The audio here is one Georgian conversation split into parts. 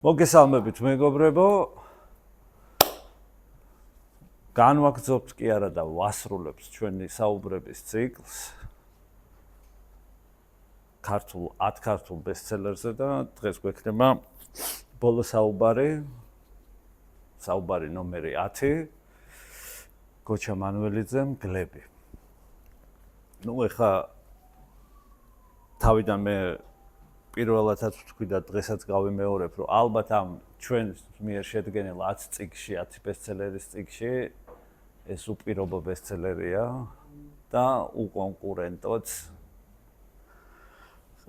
მოგესალმებით მეგობრებო. განვაგრძობთ კი არა და ვასრულებთ ჩვენი საუბრების ციკლს ქართულ 10 ქართულ ბესტსელერზე და დღეს გვექნება ბოლო საუბარი ნომერი 10 გოჩა მანველიძემ გლები. ეხა თავიდან მე პირველადაც ვთქვი და დღესაც გავიმეორებ, რომ ალბათ ამ ჩვენ მიერ შედგენილ 10 წიგნში, 10 ბესტსელერის წიგნში ეს უპირობო ბესტსელერია და უკონკურენტოც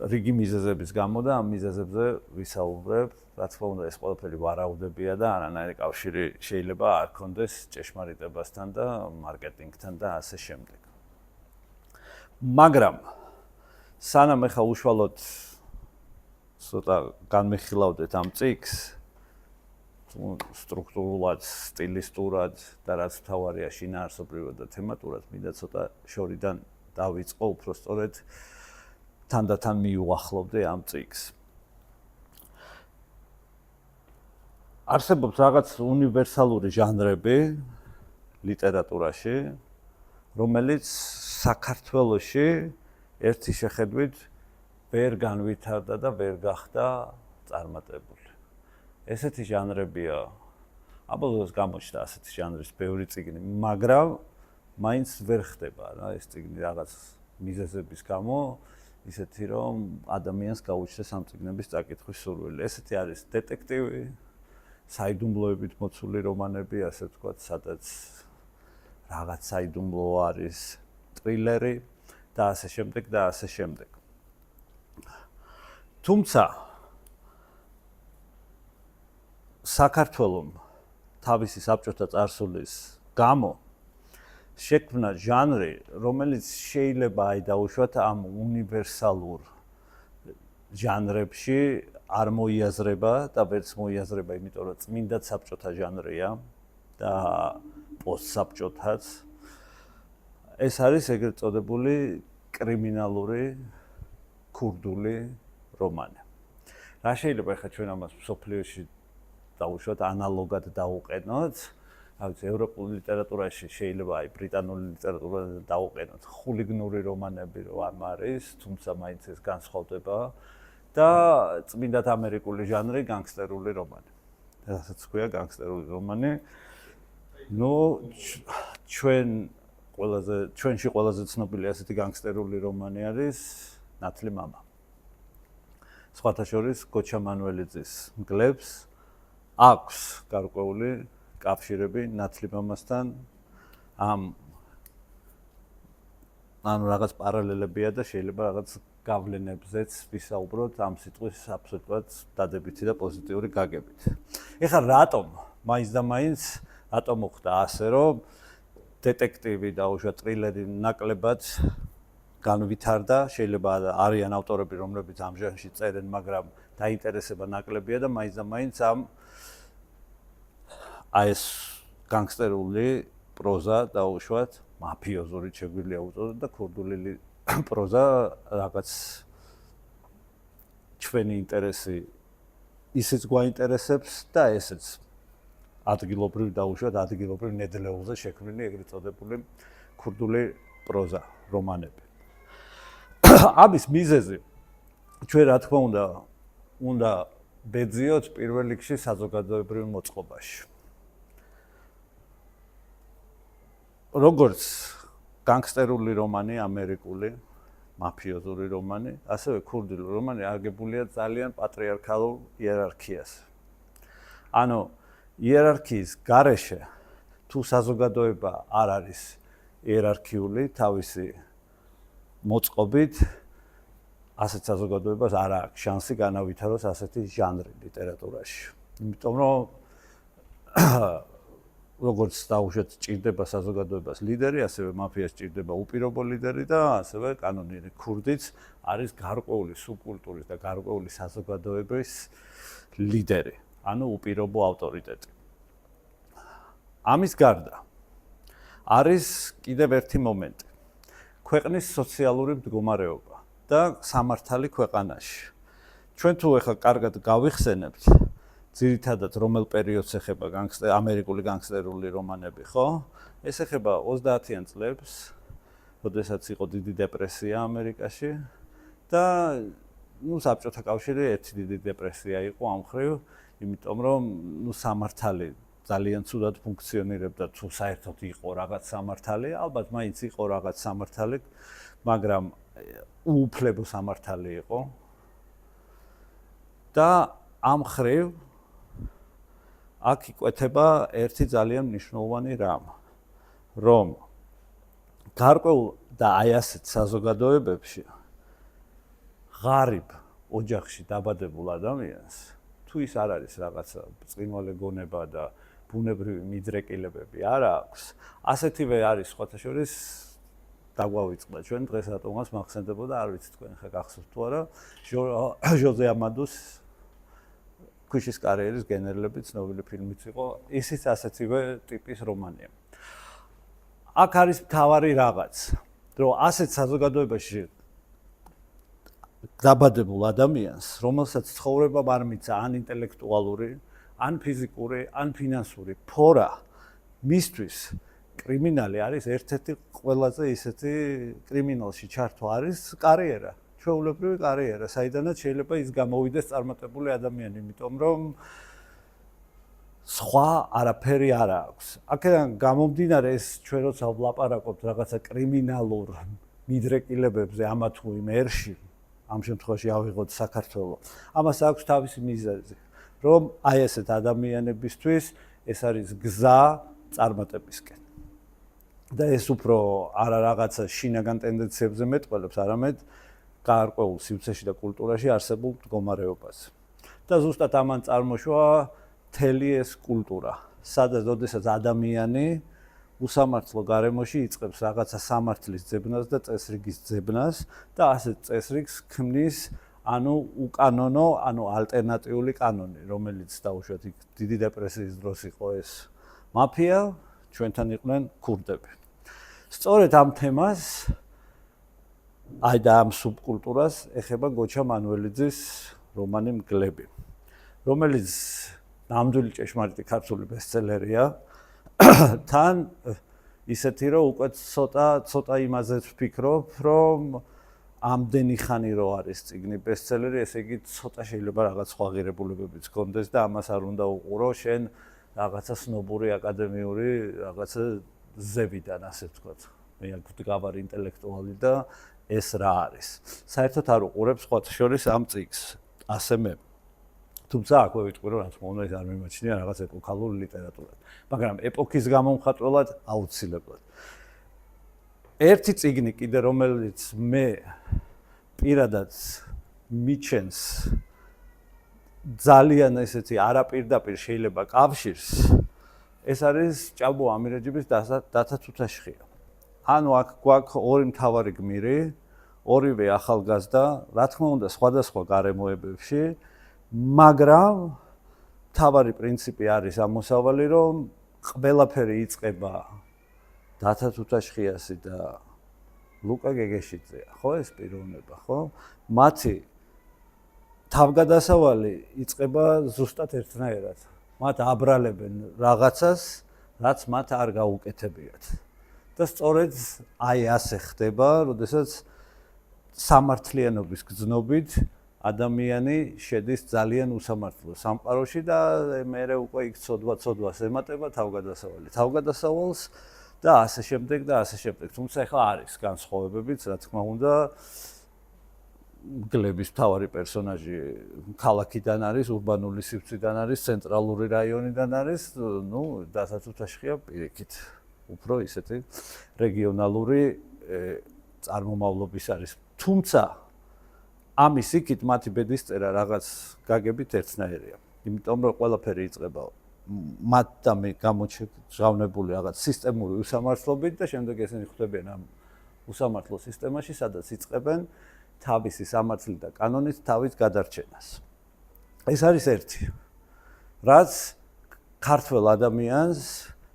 რიგი მიზეზების გამო და ამ მიზეზებზე ვისაუბრებ. რა თქმა უნდა, ეს ყველაფერი ვარაუდებია და არანაირი კავშირი შეიძლება არ ქონდეს ჭეშმარიტებასთან და მარკეტინგთან და ასე შემდეგ. მაგრამ სანამ ეხა უშუალოდ ცოტა განმეხილავდეთ ამ წიგნს სტრუქტურულად, სტილისტურად და რაც მთავარია შინაარსობრივად და თემატურად, მინდა ცოტა შორიდან დავიწყო, უფრო სწორედ თანდათან მიუახლოვდე ამ წიგნს. არსებობს რაღაც უნივერსალური ჟანრები ლიტერატურაში, რომელიც საქართველოში ერთი შეხედვით ვერ განვითარდა და ვერ გახდა წარმატებული. ესეთი ჟანრებია, აბოლოს გამოჩნდა ასეთი ჟანრის ბევრი წიგნი, მაგრამ მაინც ვერ ხდება რა ეს წიგნი რაღაც მიზეზების გამო, ისეთი რომ ადამიანს გაუჩნდეს ამ წიგნების წაკითხვის სურვილი. ესეთი არის დეტექტივი, საიდუმლოებით მოცული რომანები, ასე ვთქვათ, სადაც რაღაც საიდუმლო არის, ტრილერი და ასე შემდეგ და ასე შემდეგ. თუმცა საქართველოს თავისი საბჭოთა წარსულის გამო შექმნა ჟანრი, რომელიც შეიძლება დაუშვათ ამ უნივერსალურ ჟანრებში არ მოიაზრება და ვერც მოიაზრება, იმიტომ რომ წმინდად საბჭოთა ჟანრია და პოსტსაბჭოთაც. ეს არის ეგრეთ წოდებული კრიმინალური ქურდული რომანი. რა შეიძლება ახლა ჩვენ ამას მსოფლიოში დაუშვათ ანალოგად დავუყენოთ? ავიც ევროპულ ლიტერატურაში შეიძლება ბრიტანული ლიტერატურაზე დავუყენოთ ხულიგნური რომანები, რომ ამ არის, თუმცა მაინც ეს განსხვავდება და წმინდად ამერიკული ჟანრი განგსტერული რომანი. რასაც ქვია განგსტერული რომანი. ჩვენში ყველაზე ცნობილი ასეთი განგსტერული რომანი არის ნათლი მამა. სხვათა შორის გოჩა მანველიძის მგლებს აქვს გარკვეული კავშირები ნათლი მამასთან, ანუ რაღაც პარალელებია და შეიძლება რაღაც გავლენებზეც ვისაუბროთ ამ სიტყვის აბსოლუტურად დადებითი და პოზიტიური გაგებით. ეხლა რატომ მოხდა ასე, რომ დეტექტივი და უშუალოდ ტრილერი ნაკლებად განვითარდა, შეიძლება არიან ავტორები, რომლებიც ამ ჟანრში წერენ, მაგრამ დაინტერესება ნაკლებია და მაინც ამ ეს განგსტერული პროზა და უშუალოდ მაფიოზური შეგვიძლია უწოდოთ და ქურდული პროზა რაღაც ჩვენი ინტერესი ისიც გვაინტერესებს და ესეც ადგილობრივ და უშუალოდ ადგილობრივ ნედლეულზე შექმნილი ეგრეთ წოდებული ქურდული პროზა რომანები. ამის მიზეზი ჩვენ რა თქმა უნდა ბეძიოთ პირველ რიგში საზოგადოებრივ მოწყობაში. როგორც განგსტერული რომანი, ამერიკული, მაფიოზური რომანი, ასევე ქურდული რომანი აგებულია ძალიან პატრიარქალურ იერარქიაზე. ანუ იერარქიის გარეშე თუ საზოგადოება არ არის იერარქიული თავისი მოწყობით, ასეთ საზოგადოებას არ აქვს შანსი განავითაროს ასეთი ჟანრი ლიტერატურაში. იმიტომ რომ როგორც დაუშვათ ჭირდება საზოგადოებას ლიდერი, ასევე მაფიას ჭირდება უპირობო ლიდერი და ასევე კანონიერი ქურდიც არის გარკვეული სუბკულტურის და გარკვეული საზოგადოების ლიდერი, ანუ უპირობო ავტორიტეტი. ამის გარდა არის კიდევ ერთი მომენტი. ქვეყნის სოციალური მდგომარეობა და სამართალი ქვეყანაში. ჩვენ თუ ახლა კარგად გავიხსენებთ, ძირითადად რომელ პერიოდს ეხება ამერიკული განგსტერული რომანები, ხო? ეს ეხება 30-იან წლებს, როდესაც იყო დიდი დეპრესია ამერიკაში და საბჭოთა კავშირი ერთი დიდი დეპრესია იყო ამ მხრივ, იმიტომ რომ სამართალი ძალიან ცუდად ფუნქციონირებდა, თუ საერთოდ იყო რაღაც სამართალი, ალბათ მაინც იყო რაღაც სამართალი, მაგრამ უუფლებო სამართალი იყო. და ამ მხრივ აქ იკვეთება ერთი ძალიან მნიშვნელოვანი რამ, რომ გარკვეულ და აი ასეთ საზოგადოებებში ღარიბ ოჯახში დაბადებულ ადამიანს თუ ის არ არის რაღაცა ბრწყინვალე გონება და ბუნებრივი მიდრეკილებები არ აქვს, ასეთივე არის სხვათა შორის დაგვავიწყდა ჩვენ დღეს რატომაც მახსენდებოდა, არ ვიცი თქვენ ხა გახსოვთ თუ არა, ჟოზე ამადუს ქვიშის კარიერის გენერლები ცნობილი ფილმიც იყო, ისიც ასეთივე ტიპის რომანია. აქ არის მთავარი რაღაც, რომ ასეთ საზოგადოებაში დაბადებულ ადამიანს, რომელსაც ცხოვრება არ მიცა ან ინტელექტუალური, ან ფიზიკური, ან ფინანსური ფორა, მისთვის კრიმინალი არის ერთ-ერთი ყველაზე ისეთი კრიმინალში ჩართვა არის კარიერა, ჩვეულებრივი კარიერა, საიდანაც შეიძლება ის გამოვიდეს წარმატებული ადამიანი, იმიტომ რომ სხვა არაფერი არ აქვს. აქედან გამომდინარე ეს ჩვენ როცა ვლაპარაკობთ რაღაცა კრიმინალურ მიდრეკილებებზე ამა თუ იმ ერში, ამ შემთხვევაში ავიღოთ საქართველო. ამას აქვს თავისი მიზეზი, რომ აი ესეთ ადამიანებისთვის ეს არის გზა წარმატებისკენ. და ეს უფრო არა რაღაცა შინაგან ტენდენციებზე მეტყველებს, არამედ გარკვეულ სივრცეში და კულტურაში არსებულ მდგომარეობას. და ზუსტად ამან წარმოშვა მთელი ეს კულტურა, სადაც როდესაც ადამიანი უსამართლო გარემოში იწყებს რაღაცა სამართლის ძებნას და წესრიგის ძებნას და ასეთ წესრიგს ქმნის ანუ უკანონო, ანუ ალტერნატიული კანონი, რომელიც დაუშვათ იქ დიდი დეპრესიის დროს იყო ეს მაფია, ჩვენთან იყვნენ ქურდები. სწორედ ამ თემას აი და ამ სუბკულტურას ეხება გოჩა მანუელიძის რომანი მგლები, რომელიც ნამდვილი ჭეშმარიტი ქართული ბესტსელერია. თან ისეთი რომ უკვე ცოტა იმაზეც ვფიქრობ, რომ ამდენი ხანი რო არის წიგნი ბესტსელერი, ესე იგი ცოტა შეიძლება რაღაც სხვა ღირებულებებიც გქონდეს და ამას არ უნდა უყურო შენ რაღაცა სნობური აკადემიური რაღაცა ზევიდან, ასე ვთქვათ. მე აქ ვდგავარ ინტელექტუალი და ეს რა არის. საერთოდ არ უყურებს სხვათა შორის ამ წიგნს, ასე მე. თუმცა აქვე ვიტყვი რომ რა თქმა უნდა ეს არ მიმაჩნია რაღაც ეპოქალურ ლიტერატურად, მაგრამ ეპოქის გამომხატველად აუცილებლად. ერთი წიგნი კიდე რომელიც მე პირადად მიჩენს ძალიან ესეთი არაპირდაპირ შეიძლება კავშირს, ეს არის ჭაბო ამირეჯიბის დათა თუთაშხია. ანუ აქ გვაქვს ორი მთავარი გმირი, ორივე ახალგაზრდა, რა თქმა უნდა სხვადასხვა გარემოებებში, მაგრამ მთავარი პრინციპი არის ამოსავალი, რომ ყველაფერი იწყება დათა თუთაშხიასი და ლუკა გეგეშიძეა, ხო ეს პიროვნება, ხო? მათი თავგადასავალი იწყება ზუსტად ერთნაირად. მათ აბრალებენ რაღაცას, რაც მათ არ გაუკეთებიათ. და სწორედ აი ასე ხდება, როდესაც სამართლიანობის გრძნობით ადამიანი შედის ძალიან უსამართლო სამყაროში და მერე უკვე იქ ცოდვას ემატება თავგადასავალს და ასე შემდეგ და ასე შემდეგ. თუმცა ეხლა არის განსხვავებებიც, რა თქმა უნდა, მგლების მთავარი პერსონაჟი ქალაქიდან არის, ურბანული სივრციდან არის, ცენტრალური რაიონიდან არის, ნუ დათა თუთაშხია პირიქით. უფრო ისეთი რეგიონალური წარმომავლობის არის. თუმცა ამის იქით მათი ბედისწერა რაღაც გაგებით ერთნაირია. იმიტომ რომ ყველაფერი იწყება მათთან გამოჩვენებული რაღაც სისტემური უსამართლობით და შემდეგ ესენი ხვდებიან ამ უსამართლო სისტემაში, სადაც იწყებენ თავისი სამართლით და კანონით თავის გადარჩენას. ეს არის ერთი. რაც ქართველ ადამიანს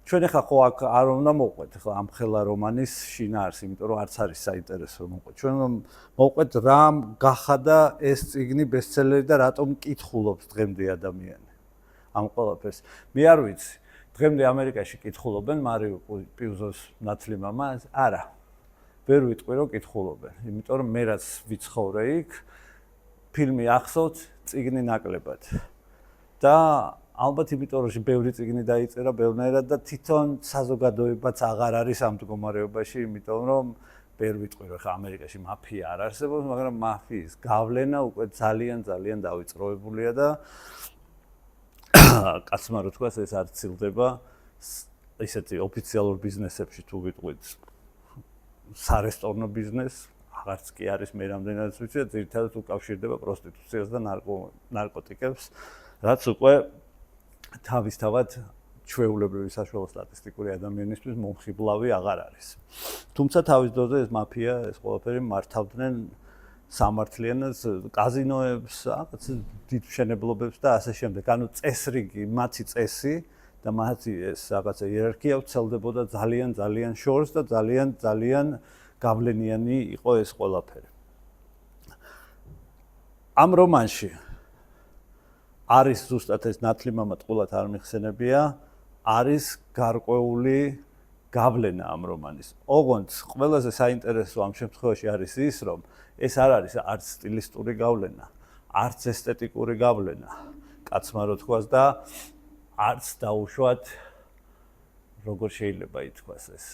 ჩვენ ახლა ხო აქ არ უნდა მოვყვეთ ახლა ამ ხელა რომანის შინაარსი, იმიტომ რომ არც არის საინტერესო რომ მოვყვეთ. ჩვენ მოვყვეთ რამ გახადა ეს წიგნი ბესტსელერი და რატომ კითხულობს დღემდე ადამიანი. ამ ყველაფერს. მე არ ვიცი. დღემდე ამერიკაში კითხულობენ მარიო პიუზოს ნათლი მამას? არა. ვერ ვიტყვი რომ კითხულობენ, იმიტომ რომ მე რაც ვიცხოვრე იქ, ფილმი ახსოვთ, წიგნი ნაკლებად. და ალბათ იმიტომ რომ ბევრი წიგნი დაიწერა ბევრნაირად და თვითონ საზოგადოებაც აღარ არის ამ მდგომარეობაში, იმიტომ რომ ვერ ვიტყვი რომ ხა ამერიკაში მაფია არ არსებობს, მაგრამ მაფიის გავლენა უკვე ძალიან დავიწროებულია და კაცმა რო თქვას ეს არ ცილდება ისეთი ოფიციალურ ბიზნესებში თუ ვიტყვით სარესტორნო ბიზნეს აღარც კი არის მე რამდენადაც ვიცი და ძირითადად უკავშირდება პროსტიტუციას და ნარკოტიკებს რაც უკვე თავისთავად ჩვეულებრივი საშუალო სტატისტიკური ადამიანისთვის მომხიბლავი აღარ არის. თუმცა თავის დროზე ეს მაფია ეს ყველაფერი მართავდნენ სამართლიანად კაზინოებს, რაღაც დიდ მშენებლობებს და ასე შემდეგ. ანუ წესრიგი, მათი წესი და მათი ეს რაღაცა იერარქია ვრცელდებოდა ძალიან შორს და ძალიან გავლენიანი იყო ეს ყველაფერი. ამ რომანში არის ზუსტად ეს ნათლი მამა ტყუილად არ მიხსენებია, არის გარკვეული გავლენა ამ რომანის. ოღონდ ყველაზე საინტერესო ამ შემთხვევაში არის ის, რომ ეს არ არის არც სტილისტური გავლენა, არც ესთეტიკური გავლენა, კაცმა რო თქვას და არც დაუშვათ როგორ შეიძლება ითქვას ეს.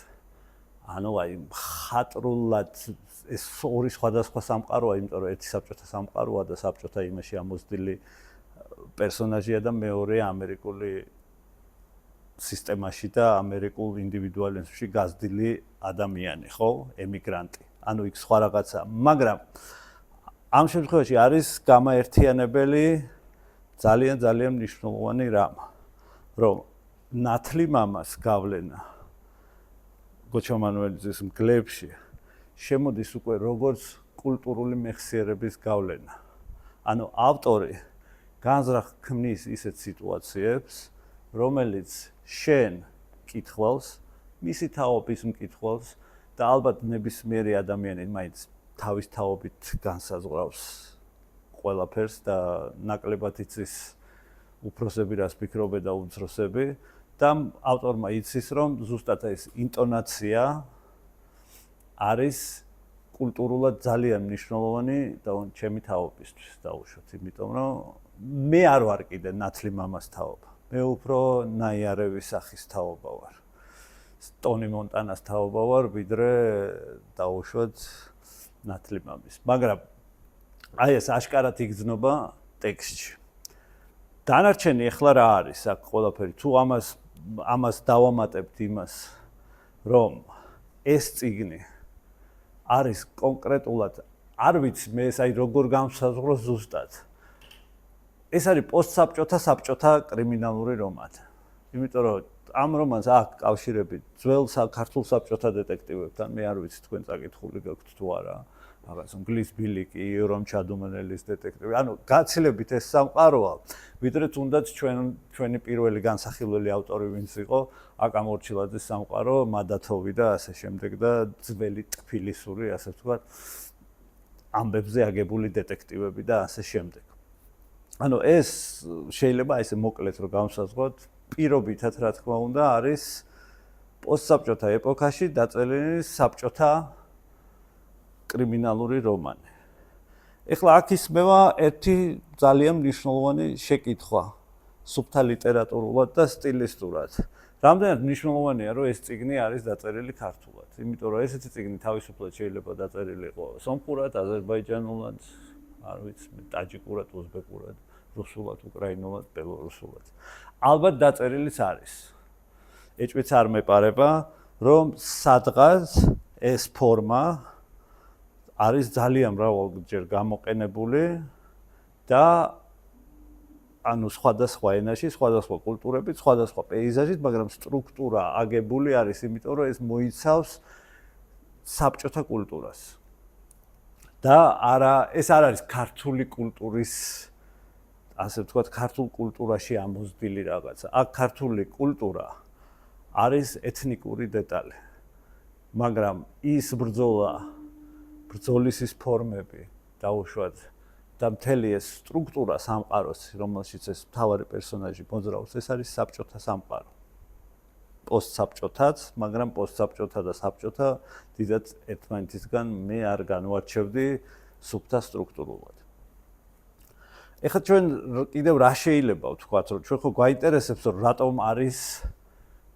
ანუ აი მხატვრულად ეს ორი სხვადასხვა სამყაროა, იმიტომ რომ ერთი საბჭოთა სამყაროა და საბჭოთა იმაში ამოსდილი პერსონაჟია და მეორე ამერიკული სისტემაში და ამერიკულ ინდივიდუალიზმში გაზრდილი ადამიანი, ხო? ემიგრანტი. ანუ იქ სხვა რაღაცა, მაგრამ ამ შემთხვევაში არის გამაერთიანებელი ძალიან მნიშვნელოვანი რამ, რომ ნათლი მამას გავლენა გოჩა მანუელიძის მგლებში შემოდის უკვე როგორც კულტურული მეხსიერების გავლენა. ანუ ავტორი განზრახ ქმნის ისეთ სიტუაციებს, რომელიც შენ მკითხველს, მისი თაობის მკითხველს და ალბათ ნებისმიერი ადამიანი მაინც თავის თაობით განსაზღვრავს ყველაფერს და ნაკლებად იცის უფროსები რას ფიქრობენ და უმცროსები და ავტორმა იცის რომ ზუსტად ეს ინტონაცია არის კულტურულად ძალიან მნიშვნელოვანი და ჩემი თაობისთვის დაუშვათ, იმიტომ რომ მე არ ვარ კიდე ნათლი მამას თაობა. მე უფრო ნაიარევის სახის თაობა ვარ. ტონი მონტანას თაობა ვარ, ვიდრე დაუშვათ ნათლი მამის. მაგრამ აი ეს აშკარად იგრძნობა ტექსტში. დანარჩენი ახლა რა არის აქ ყველაფერი? თუ ამას დავამატებთ იმას, რომ ეს წიგნი არის კონკრეტულად, არ ვიცი მე ეს აი როგორ გამსაზღვრო ზუსტად. ეს არის პოსტსაბჭოთა კრიმინალური რომანი. იმიტომ რომ ამ რომანს აქვს კავშირები ძველ ქართულ საბჭოთა დეტექტივებთან, მე არ ვიცი თქვენ წაკითხული გაქვთ თუ არა. რაღაც ინგლის ბილიკი, იორომ ჩადუმენელის დეტექტივი. ანუ გაცილებით ეს სამყაროა, ვიდრე თუნდაც ჩვენი პირველი განსახილველი ავტორი ვინც იყო, აკა მორჩილაძის სამყარო, მადათოვი და ასე შემდეგ და ძველი ტფილისური, ასე ვთქვათ, ამბებზე აგებული დეტექტივები და ასე შემდეგ. ანუ ეს შეიძლება ესე მოკლედ რომ გავსაზღვროთ, პირობითად რა თქმა უნდა არის პოსტსაბჭოთა ეპოქაში დაწერილი საბჭოთა კრიმინალური რომანი. ეხლა აქ ისმევა ერთი ძალიან მნიშვნელოვანი შეკითხვა, სუფთა ლიტერატურულად და სტილისტურად. რამდენად მნიშვნელოვანია, რომ ეს წიგნი არის დაწერილი ქართულად, იმიტომ რომ ესეთი წიგნი თავისუფლად შეიძლება დაწერილი იყო სომხურად, აზერბაიჯანულად, არ ვიცი, ტაჯიკურად, უზბეკურად, რუსულად, უკრაინულად, ბელორუსულად. ალბათ დაწერილიც არის. ეჭვიც არ მეპარება, რომ სადღაც ეს ფორმა არის ძალიან მრავალჯერ გამოყენებული და ანუ სხვადასხვა ენაში, სხვადასხვა კულტურებით, სხვადასხვა პეიზაჟით, მაგრამ სტრუქტურა აგებული არის, იმიტომ რომ ეს მოიცავს საბჭოთა კულტურას. და ეს არ არის ქართული კულტურის, ასე ვთქვათ, ქართულ კულტურაში ამოსდილი რაღაცა. აქ ქართული კულტურა არის ეთნიკური დეტალი. მაგრამ ის ბრძოლის ის ფორმები, დაუშვათ და მთელი ეს სტრუქტურა სამყაროს, რომელშიც ეს მთავარი პერსონაჟი მოძრაობს, ეს არის საბჭოთა სამყარო. პოსტსაბჭოთაც, მაგრამ პოსტსაბჭოთა და საბჭოთა დიდად ერთმანეთისგან მე არ განვარჩევდი სუფთა სტრუქტურულად. ეხლა ჩვენ კიდევ რა შეიძლება ვთქვათ, რომ ჩვენ ხო გვაინტერესებს, რომ რატომ არის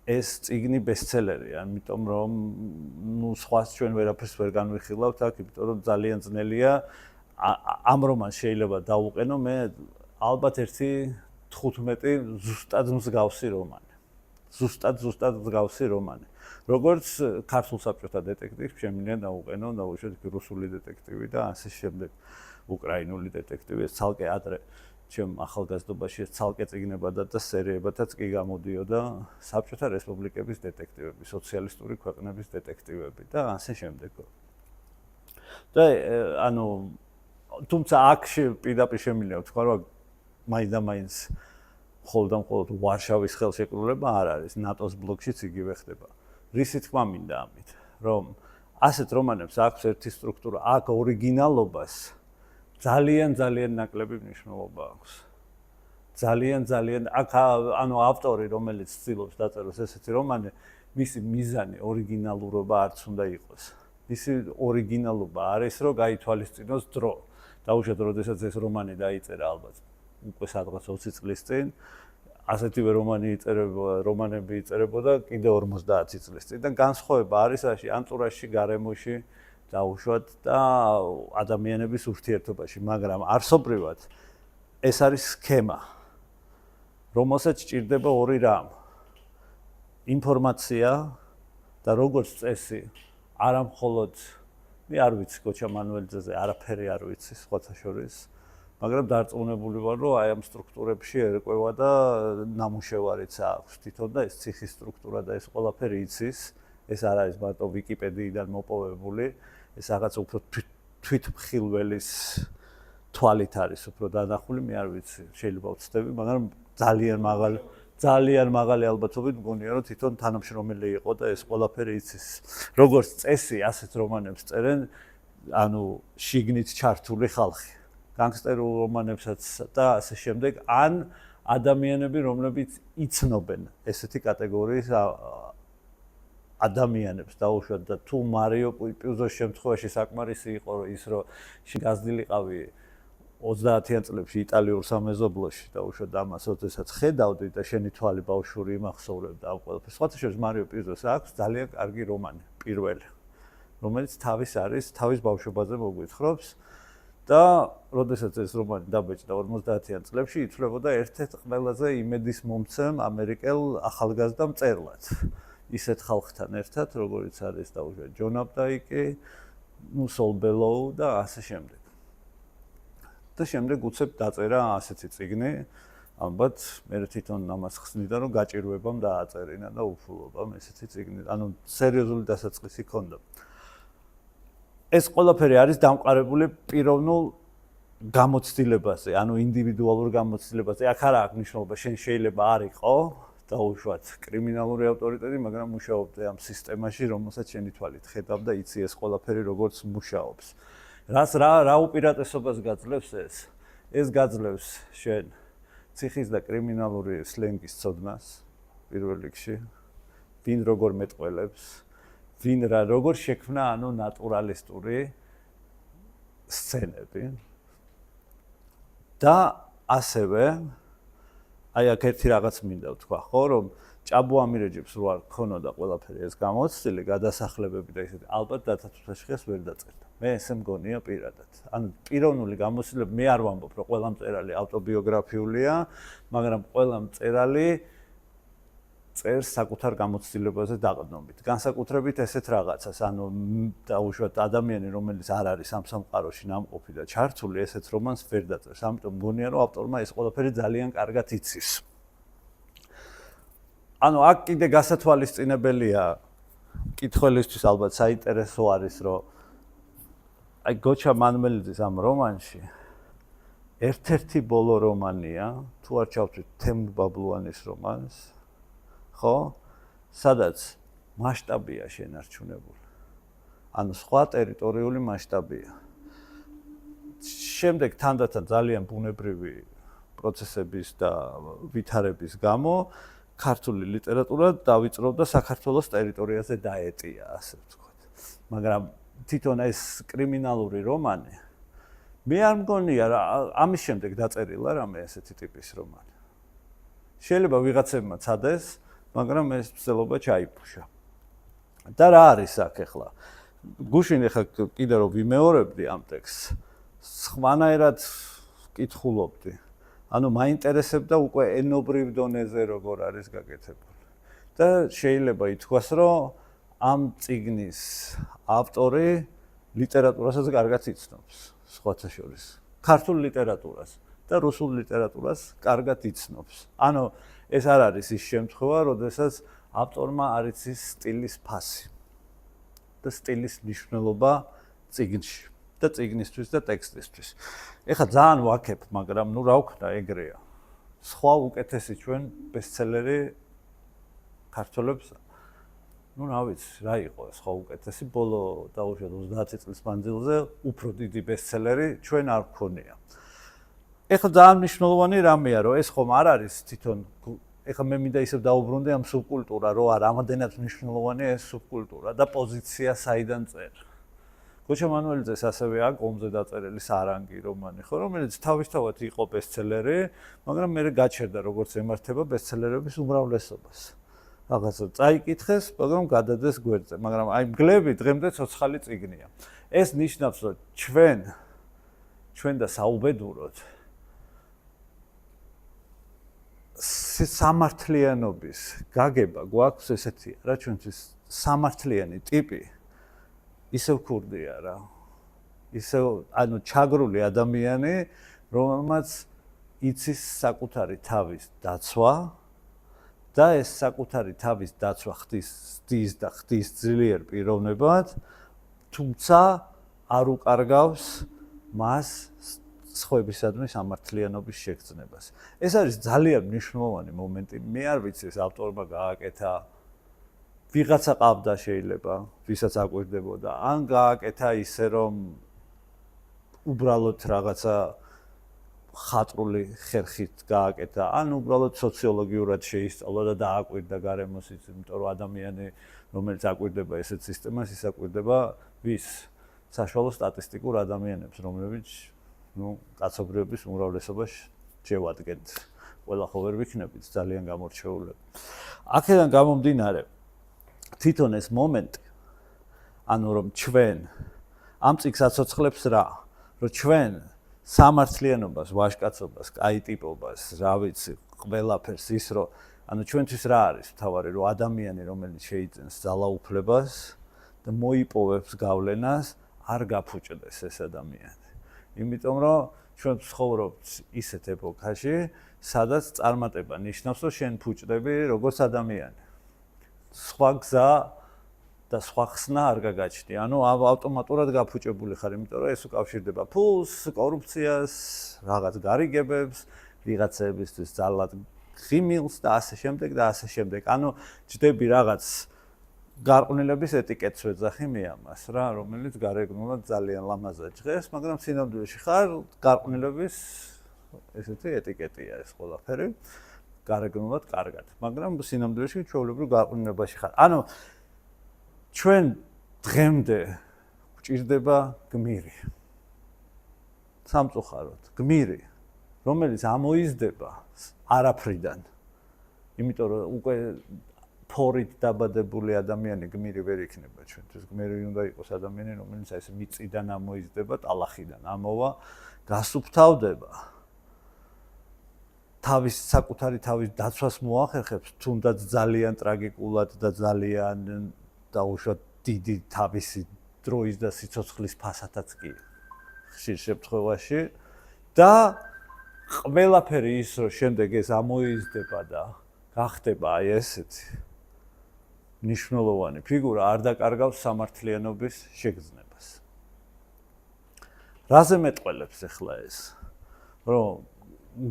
ეს წიგნი ბესტსელერი, ამიტომ რომ ნუ სხვას ჩვენ ვერაფერს ვერ განვიხილავთ აქ, იმიტომ რომ ძალიან ძნელია ამ რომანს შეიძლება დავუყენო მე ალბათ ერთი 15 ზუსტად მსგავსი რომანი. ზუსტად მსგავსი რომანი. როგორც ქართულ საბჭოთა დეტექტივს შემიძლია დავუყენო, დავუშვათ რუსული დეტექტივი და ასე შემდეგ. უკრაინული დეტექტივი, ეს ცალკე ადრე ჩემ ახალგაზრდობაში ეს ცალკე წიგნებად და სერიებადაც კი გამოდიოდა საბჭოთა რესპუბლიკების დეტექტივები, სოციალისტური ქვეყნების დეტექტივები და ასე შემდეგ. და ანუ თუმცა აქ პირდაპირ შემიძლია ვთქვა, რომ მაინც მხოლოდ ვარშავის ხელშეკრულება არ არის, ნატოს ბლოკშიც იგივე ხდება. რისი თქმა მინდა ამით, რომ ასეთ რომანებს აქვს ერთი სტრუქტურა, აქ ორიგინალობას ძალიან ნაკლები მნიშვნელობა აქვს. ძალიან აქ ანუ ავტორი, რომელიც ცდილობს დაწეროს ესეთი რომანი, მისი მიზანი ორიგინალურობა არც უნდა იყოს. მისი ორიგინალობა არის, რომ გაითვალისწინოს დრო. დაუშვათ, როდესაც ეს რომანი დაიწერა ალბათ უკვე სადღაც 20 წლის წინ, ასეთივე რომანები იწერებოდა კიდე 50 წლის წინ და განსხვავება არის რაში, ანტურაჟში, გარემოში დაუშვათ და ადამიანების ურთიერთობაში, მაგრამ არსობრივად ეს არის სქემა, რომელსაც ჭირდება ორი რამ. ინფორმაცია და როგორც წესი, არა მხოლოდ მე არ ვიცი გოჩა მანუელიძეზე, არაფერი არ ვიცი სხვათა შორის, მაგრამ დარწმუნებული ვარ, რომ აი ამ სტრუქტურებში ერკვევა და ნამუშევარიც აქვს თვითონ და ეს ციხის სტრუქტურა და ეს ყველაფერი იცის, ეს არ არის მარტო ვიკიპედიიდან მოპოვებული, ეს რაღაც უფრო თვითმხილველის თვალით არის უფრო დანახული, მე არ ვიცი, შეიძლება ვცდები, მაგრამ ძალიან მაღალი ალბათობით მგონია, რომ თვითონ თანამშრომელი იყო და ეს ყველაფერი იცის. როგორც წესი, ასეთ რომანებს წერენ, ანუ შიგნით ჩართული ხალხი. განგსტერულ რომანებსაც და ასე შემდეგ, ან ადამიანები, რომლებიც იცნობენ ესეთი კატეგორიის ადამიანებს დაუშვათ და თუ მარიო პუზოს შემთხვევაში საკმარისი იყო ის, რომ გაზრდილიყავი 30-იან წლებში იტალიურ სამეზობლოში დაუშვათ ამას, როდესაც ხედავდი და შენი თვალი ბავშვური იმახსოვრებდა ამ ყველაფერს. სხვათა შორის მარიო პუზოს აქვს ძალიან კარგი რომანი, პირველი, რომელიც თავის ბავშვობაზე მოგვითხრობს და როდესაც ეს რომანი დაბეჭდა 50-იან წლებში, ითვლებოდა ერთ-ერთ ყველაზე იმედის მომცემ ამერიკელ ახალგაზრდა მწერლად. ისეთ ხალხთან ერთად, როგორიც არის დაუშვათ ჯონ აპდაიკი, სოლ ბელოუ და ასე შემდეგ. და შემდეგ უცებ დაწერა ასეთი წიგნი, ალბათ მე თვითონ ამას ხსნიდა, რომ გაჭირვებამ დააწერინა და უფულობამ ესეთი წიგნი, ანუ სერიოზული დასაწყისი ჰქონდა. ეს ყველაფერი არის დამყარებული პიროვნულ გამოცდილებაზე, ანუ ინდივიდუალურ გამოცდილებაზე. აქ არ აქვს მნიშვნელობა, შენ შეიძლება არ იყო დაუშვათ კრიმინალური ავტორიტეტი, მაგრამ მუშაობდა ამ სისტემაში, რომელსაც შენი თვალით ხედავ და იცი ეს ყველაფერი როგორც მუშაობს. რა უპირატესობას გაძლევს ეს? ეს გაძლევს შენ ციხის და კრიმინალური სლენგის ცოდნას პირველ რიგში, ვინ როგორ მეტყველებს, ვინ როგორ შექმნა ანუ ნატურალისტური სცენები და ასევე აი აქ ერთი რაღაც მინდა ვთქვა, ხო, რომ ჭაბუ ამირეჯებს რო არ ქონოდა ყველაფერი ეს გამოცდილი, გადასახლებები და ისეთი, ალბათ დათათუთაშხიას ვერ დაწერდა. მე ესე მგონია პირადად. ანუ პიროვნული გამოცდილება მე არ ვამბობ, რომ ყველა მწერალი ავტობიოგრაფიულია, მაგრამ ყველა მწერალი წერს საკუთარ გამოცდილებაზე დაყრდნობით. განსაკუთრებით ესეთ რაღაცას, ანუ დაუშვათ ადამიანი, რომელიც არ არის ამ სამყაროში ნამყოფი და ჩართული, ესეთ რომანს ვერ დაწერს. ამიტომ მგონია, რომ ავტორმა ეს ყველაფერი ძალიან კარგად იცის. ანუ აქ კიდე გასათვალისწინებელია მკითხველისთვის ალბათ საინტერესო არის, რომ აი გოჩა მანუელიძის ამ რომანში ერთ-ერთი ბოლო რომანია, თუ არ ჩავთვლით თემურ ბაბლუანის რომანს, ხო? სადაც მასშტაბია შენარჩუნებული. ანუ სხვა ტერიტორიული მასშტაბია. შემდეგ თანდათან ძალიან ბუნებრივი პროცესების და ვითარების გამო ქართული ლიტერატურა დავიწყობდა საქართველოს ტერიტორიაზე დაეტია, ასე ვთქვათ. მაგრამ თვითონ ეს კრიმინალური რომანი მე არ მგონია რა ამის შემდეგ დაწერილა რამე ესეთი ტიპის რომანი. შეიძლება ვიღაცებმა ცადეს, მაგრამ ეს მცდელობა ჩაიფუშა. და რა არის აქ ახლა? გუშინ ახლა კიდე რომ ვიმეორებდი ამ ტექსტს, სხვანაირად კითხულობდი. ანუ მაინტერესებდა უკვე ენობრივ დონეზე როგორ არის გაკეთებული. და შეიძლება ითქვას, რომ ამ წიგნის ავტორი ლიტერატურასაც კარგად იცნობს, სხვათა შორის. ქართულ ლიტერატურას და რუსულ ლიტერატურას კარგად იცნობს. ანუ ეს არ არის ის შემთხვევა, როდესაც ავტორმა არ იცის სტილის ფასი და სტილის მნიშვნელობა წიგნში და წიგნისთვის და ტექსტისთვის. ეხლა ძალიან ვაქებ, მაგრამ ნუ რა ვქნა ეგრეა. სხვა უკეთესი ჩვენ ბესტსელერი ქართველებს ნუ რა ვიცი, რა იყო სხვა უკეთესი ბოლო დაუშვათ 30 წლის მანძილზე უფრო დიდი ბესტსელერი ჩვენ არ გქონია. ეხლა ძალიან მნიშვნელოვანი რამეა, რომ ეს ხომ არ არის თვითონ ეხლა მე მინდა ისევ დაუბრუნდე ამ სუბკულტურა, რომ რამოდენად მნიშვნელოვანია ეს სუბკულტურა და პოზიცია საიდან წერ. გოჩა მანუელიძეს ასევე აქვს ომზე დაწერილი სარანგი რომანი, ხო, რომელიც თავისთავად იყო ბესტსელერი, მაგრამ მე გაჩერდა როგორც ემართება ბესტსელერების უმრავლესობას. რაღაცა წაიკითხეს, მაგრამ გადადეს გვერდზე, მაგრამ აი მგლები დღემდე ცოცხალი წიგნია. ეს ნიშნავს, რომ ჩვენ და საუბედუროდ სამართლიანობის გაგება გვაქვს ესეთია რა ჩვენთვის სამართლიანი ტიპი ისევ ქურდია რა ისევ ანუ ჩაგრული ადამიანი რომელმაც იცის საკუთარი თავის დაცვა და ეს საკუთარი თავის დაცვა ხდის ძლიერ პიროვნებად თუმცა არ უკარგავს მას სხვებისადმი სამართლიანობის შეგრძნებას. ეს არის ძალიან მნიშვნელოვანი მომენტი. მე არ ვიცი ეს ავტორმა გააკეთა ვიღაცა ყავდა შეიძლება, ვისაც აკვირდებოდა, ან გააკეთა ისე რომ უბრალოდ რაღაცა ხატრული ხერხით გააკეთა, ან უბრალოდ სოციოლოგიურად შეისწავლა და დააკვირდა გარემოს, იმიტომ რომ ადამიანი რომელიც აკვირდება ესეთ სისტემას, ის აკვირდება ვის საშუალო სტატისტიკურ ადამიანებს, რომლებიც კაცობრიობის უმრავლესობას შევადგენთ. ყველა ხო ვერ ვიქნებით ძალიან გამორჩეულები. აქედან გამომდინარე, თვითონ ეს მომენტი, ანუ რომ ჩვენ ამ წიგნს აცოცხლებს რა, რომ ჩვენ სამართლიანობას, ვაჟკაცობას, კაი ტიპობას, რა ვიცი, ყველაფერს ის რომ ანუ ჩვენთვის რა არის მთავარი, რომ ადამიანი რომელიც შეიძენს ძალაუფლებას და მოიპოვებს გავლენას, არ გაფუჭდეს ეს ადამიანი. იმიტომ რომ ჩვენ ცხოვრობთ ისეთ ეპოქაში, სადაც წარმატება ნიშნავს, რომ შენ ფუჭდები როგორც ადამიანი. სხვა გზა და სხვა ხსნა არ გაგაჩნია. ანუ ავტომატურად გაფუჭებული ხარ, იმიტომ რომ ეს უკავშირდება ფულს, კორუფციას, რაღაც გარიგებებს, ვიღაცებისთვის ძალად ღიმილს და ასე შემდეგ და ასე შემდეგ. ანუ ჯდები რაღაც გარყვნილების ეტიკეტს ვეძახი მე ამას რა, რომელიც გარეგნულად ძალიან ლამაზად ჟღერს, მაგრამ სინამდვილეში ხარ გარყვნილების ესეთი ეტიკეტია ეს ყველაფერი, გარეგნულად კარგად, მაგრამ სინამდვილეში ჩვეულებრივ გარყვნილებაში ხარ. ანუ ჩვენ დღემდე გვჭირდება გმირი. სამწუხაროდ, გმირი, რომელიც ამოიზრდება არაფრიდან. იმიტომ რომ უკვე ფორით დაბადებული ადამიანი გმირი ვერ იქნება ჩვენთვის. გმირი უნდა იყოს ადამიანი, რომელიც ეს მიწიდან ამოიზრდება, ტალახიდან ამოვა, გასუფთავდება. თავის საკუთარი თავის დაცვას მოახერხებს, თუნდაც ძალიან ტრაგიკულად და ძალიან დაუშვათ დიდი თავისი დროის და სიცოცხლის ფასათაც კი ხშირ შემთხვევაში და ყველაფერი ის რომ შემდეგ ეს ამოიზრდება და გახდება აი ესეთი მნიშვნელოვანი ფიგურა არ დაკარგავს სამართლიანობის შეგრძნებას. რაზე მეტყველებს ახლა ეს? რომ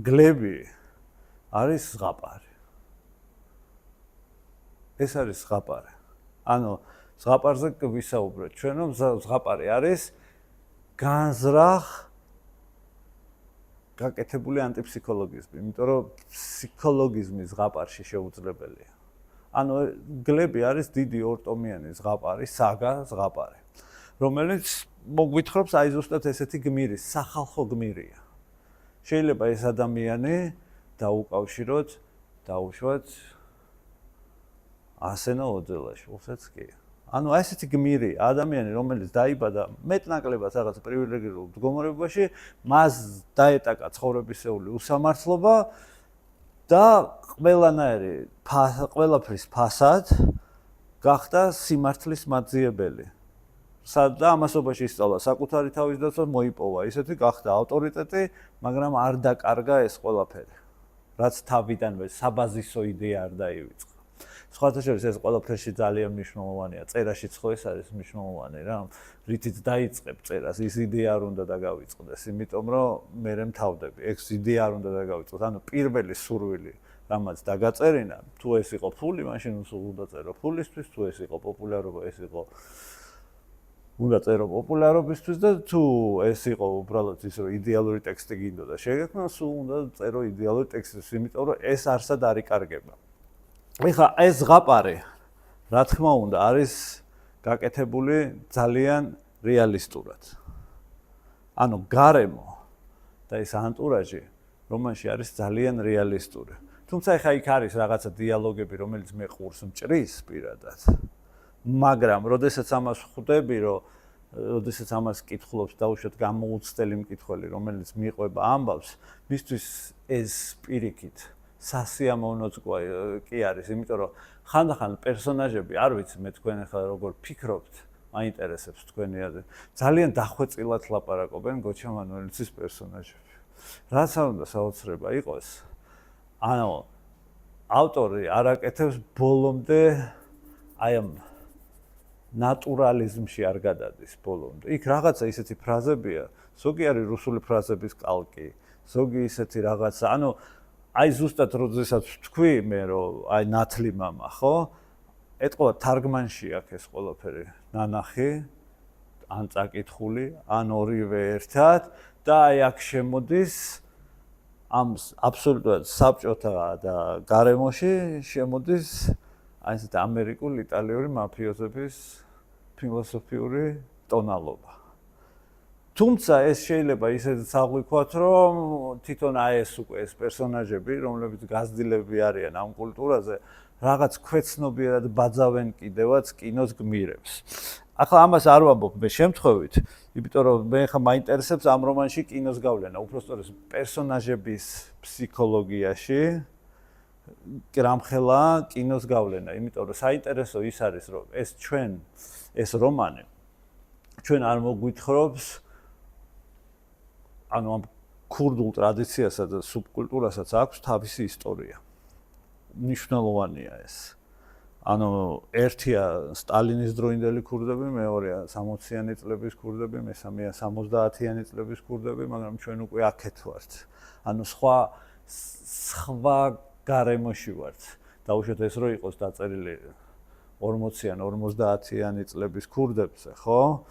გლები არის ზღაპარი. ეს არის ზღაპარი. ანუ ზღაპარზე ვისაუბრეთ ჩვენ, რომ ზღაპარი არის განზრახ გაკეთებული ანტიფსიქოლოგიზმი, იმიტომ რომ ფსიქოლოგიზმი ზღაპარში შეუძლებელია. ანუ გლები არის დიდი ორტომიანი ზღაპარი, საგა ზღაპარი, რომელიც მოგვითხრობს აი ზუსტად ესეთი გმირის, სახალხო გმირია. შეიძლება ეს ადამიანი დაუკავშიროთ, დაუშვათ ასენა ოძელაშვილსაც კი. ანუ ესეთი გმირი ადამიანი, რომელიც დაიბადა მეტნაკლებად რაღაც პრივილეგირებულ მდგომარეობაში, მას დაეტაკა ცხოვრებისეული უსამართლობა და ყველაფრის ფასად გახდა სიმართლის მაძიებელი. და ამასობაში ისწავლა საკუთარი თავის დაცვა, მოიპოვა, ისეთი გახდა ავტორიტეტი, მაგრამ არ დაკარგა ეს ყველაფერი. რაც თავიდანვე საბაზისო იდეა არ დაივიწყა. სხვათა შორის ეს ყველაფერში ძალიან მნიშვნელოვანია. წერაშიც ხო ეს არის მნიშვნელოვანი რა. რითიც დაიწყებ წერას, ის იდეა არ უნდა დაგავიწყდეს, იმიტომ რომ მე მთავდები. ეს იდეა არ უნდა დაგავიწყოს. ანუ პირველი სურვილი, რამაც დაგაწერინა, თუ ეს იყო ფული, მაშინ უნდა წერო ფულისთვის, თუ ეს იყო პოპულარობა, ეს იყო უნდა წერო პოპულარობისთვის და თუ ეს იყო უბრალოდ ის რომ იდეალური ტექსტი გინდოდა შეგექმნა, სულ უნდა წერო იდეალური ტექსტი, იმიტომ რომ ეს არსად არ იკარგება. ეხლა ეს ზღაპარი, რა თქმა უნდა, არის გაკეთებული ძალიან რეალისტურად. ანუ გარემო და ეს ანტურაჟი რომანში არის ძალიან რეალისტური. თუმცა ეხლა იქ არის რაღაცა დიალოგები, რომელიც მე ყურს მჭრის პირადად. მაგრამ, როდესაც ამას ხვდები, როდესაც ამას კითხულობს დაუშვათ გამოუცდელი მკითხველი, რომელიც მიყვება ამბავს, მისთვის ეს პირიქით სასიამოვნოც კი არის, იმიტომ რომ ხანდახან პერსონაჟები, არ ვიცი მე თქვენ ახლა როგორ ფიქრობთ, მაინტერესებს თქვენი აზრი. ძალიან დახვეწილად ლაპარაკობენ გოჩა მანუელიცის პერსონაჟები. რაც არ უნდა საოცრება იყოს, ანუ ავტორი არ აკეთებს ბოლომდე აი ამ ნატურალიზმში არ გადადის ბოლომდე. იქ რაღაცა ისეთი ფრაზებია, ზოგი არის რუსული ფრაზების კალკი, ზოგი ისეთი რაღაცა, ანუ აი ზუსტად როდესაც თქვი მე რომ აი ნათლი მამა, ხო? ეთყობა თარგმანში აქ ეს ყველაფერი ნანახი, ან წაკითხული, ან ორივე ერთად და აი აქ შემოდის ამ აბსოლუტურად საბჭოთა და გარემოში შემოდის აი ესეთი ამერიკული, იტალიური მაფიოზების ფილოსოფიური ტონალობა. თუმცა ეს შეიძლება ისედაც აღვიქვათ, რომ თვითონ აი ეს უკვე ეს პერსონაჟები, რომლებიც გაზრდილები არიან ამ კულტურაზე, რაღაც ქვეცნობიერად ბაძავენ კიდევაც კინოს გმირებს. ახლა ამას არ ვამბობ მე შემთხვევით, იმიტომ რომ მე ხა მაინტერესებს ამ რომანში კინოს გავლენა, უბრალოდ პერსონაჟების ფსიქოლოგიაში რამხელა კინოს გავლენა, იმიტომ რომ საინტერესო ის არის, რომ ეს რომანი ჩვენ არ მოგვითხრობს ანუ ამ ქურდულ ტრადიციასა და სუბკულტურასაც აქვს თავისი ისტორია. მნიშვნელოვანია ეს. ანუ ერთია სტალინის დროინდელი ქურდები, მეორეა 60-იანი წლების ქურდები, მესამეა 70-იანი წლების ქურდები, მაგრამ ჩვენ უკვე აქეთ ვართ. ანუ სხვა გარემოში ვართ. დაუშვათ ეს რო იყოს დაწერილი 40-იან, 50-იანი წლების ქურდებზე, ხო?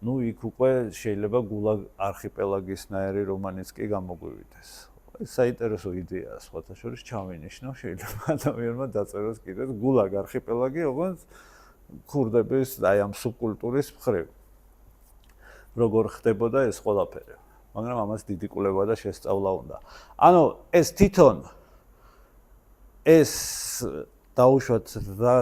ნუ იქ უკვე შეიძლება გულაგ არქიპელაგისნაირი რომანიც კი გამოგვივიდეს. ეს საინტერესო იდეაა, სხვათა შორის ჩავინიშნო, შეიძლება ადამიანმა დაწეროს კიდეც გულაგ არქიპელაგი, როგორც ქურდების აი ამ სუბკულტურის მხრივ. როგორ ხდებოდა ეს ყველაფერი. მაგრამ ამას დიდი კვლევა და შესწავლა უნდა. ანუ ეს თვითონ ეს დაუშვათ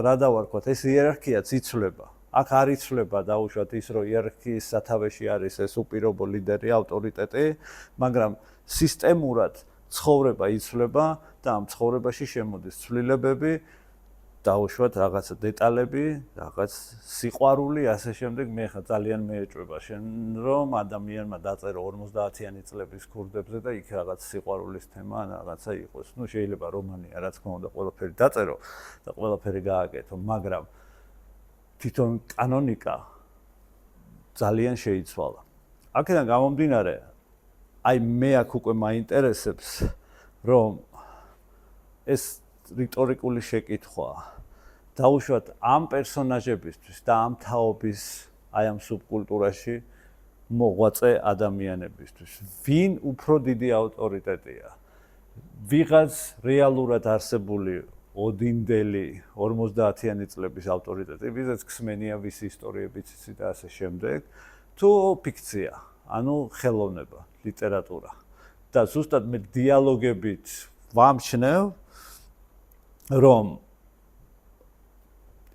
რა დავარქვათ, ეს იერარქიაც იცვლება. აქ არ იცვლება დაუშვათ ის, რომ იერარქიის სათავეში არის ეს უპირობო ლიდერი, ავტორიტეტი, მაგრამ სისტემურად ცხოვრება იცვლება და ამ ცხოვრებაში შემოდის ცვლილებები, დაუშვათ რაღაცა დეტალები, რაღაც სიყვარული, ასე შემდეგ. მე ხა ძალიან მეეჭვება შენ, რომ ადამიანმა დაწერო 50-იანი წლების ქურდებზე და იქ რაღაც სიყვარულის თემა ან რაღაცა იყოს. ნუ შეიძლება რომანია, რა თქმა უნდა, ყველაფერი დაწერო და ყველაფერი გააკეთო, მაგრამ თვითონ კანონიკა ძალიან შეიცვალა. აქედან გამომდინარე, აი მე აქ უკვე მაინტერესებს, რომ ეს რიტორიკული შეკითხვა დაუშვათ ამ პერსონაჟებისთვის და ამ თაობის აი ამ სუბკულტურაში მოღვაწე ადამიანებისთვის. ვინ უფრო დიდი ავტორიტეტია? ვიღაც რეალურად არსებული ოდინდელი 50-იანი წლების ავტორიტეტი, ვისაც ქსმენია ვის ისტორიებიც იცი და ასე შემდეგ, თუ ფიქცია, ანუ ხელოვნება, ლიტერატურა. და ზუსტად მე დიალოგებით ვამჩნევ, რომ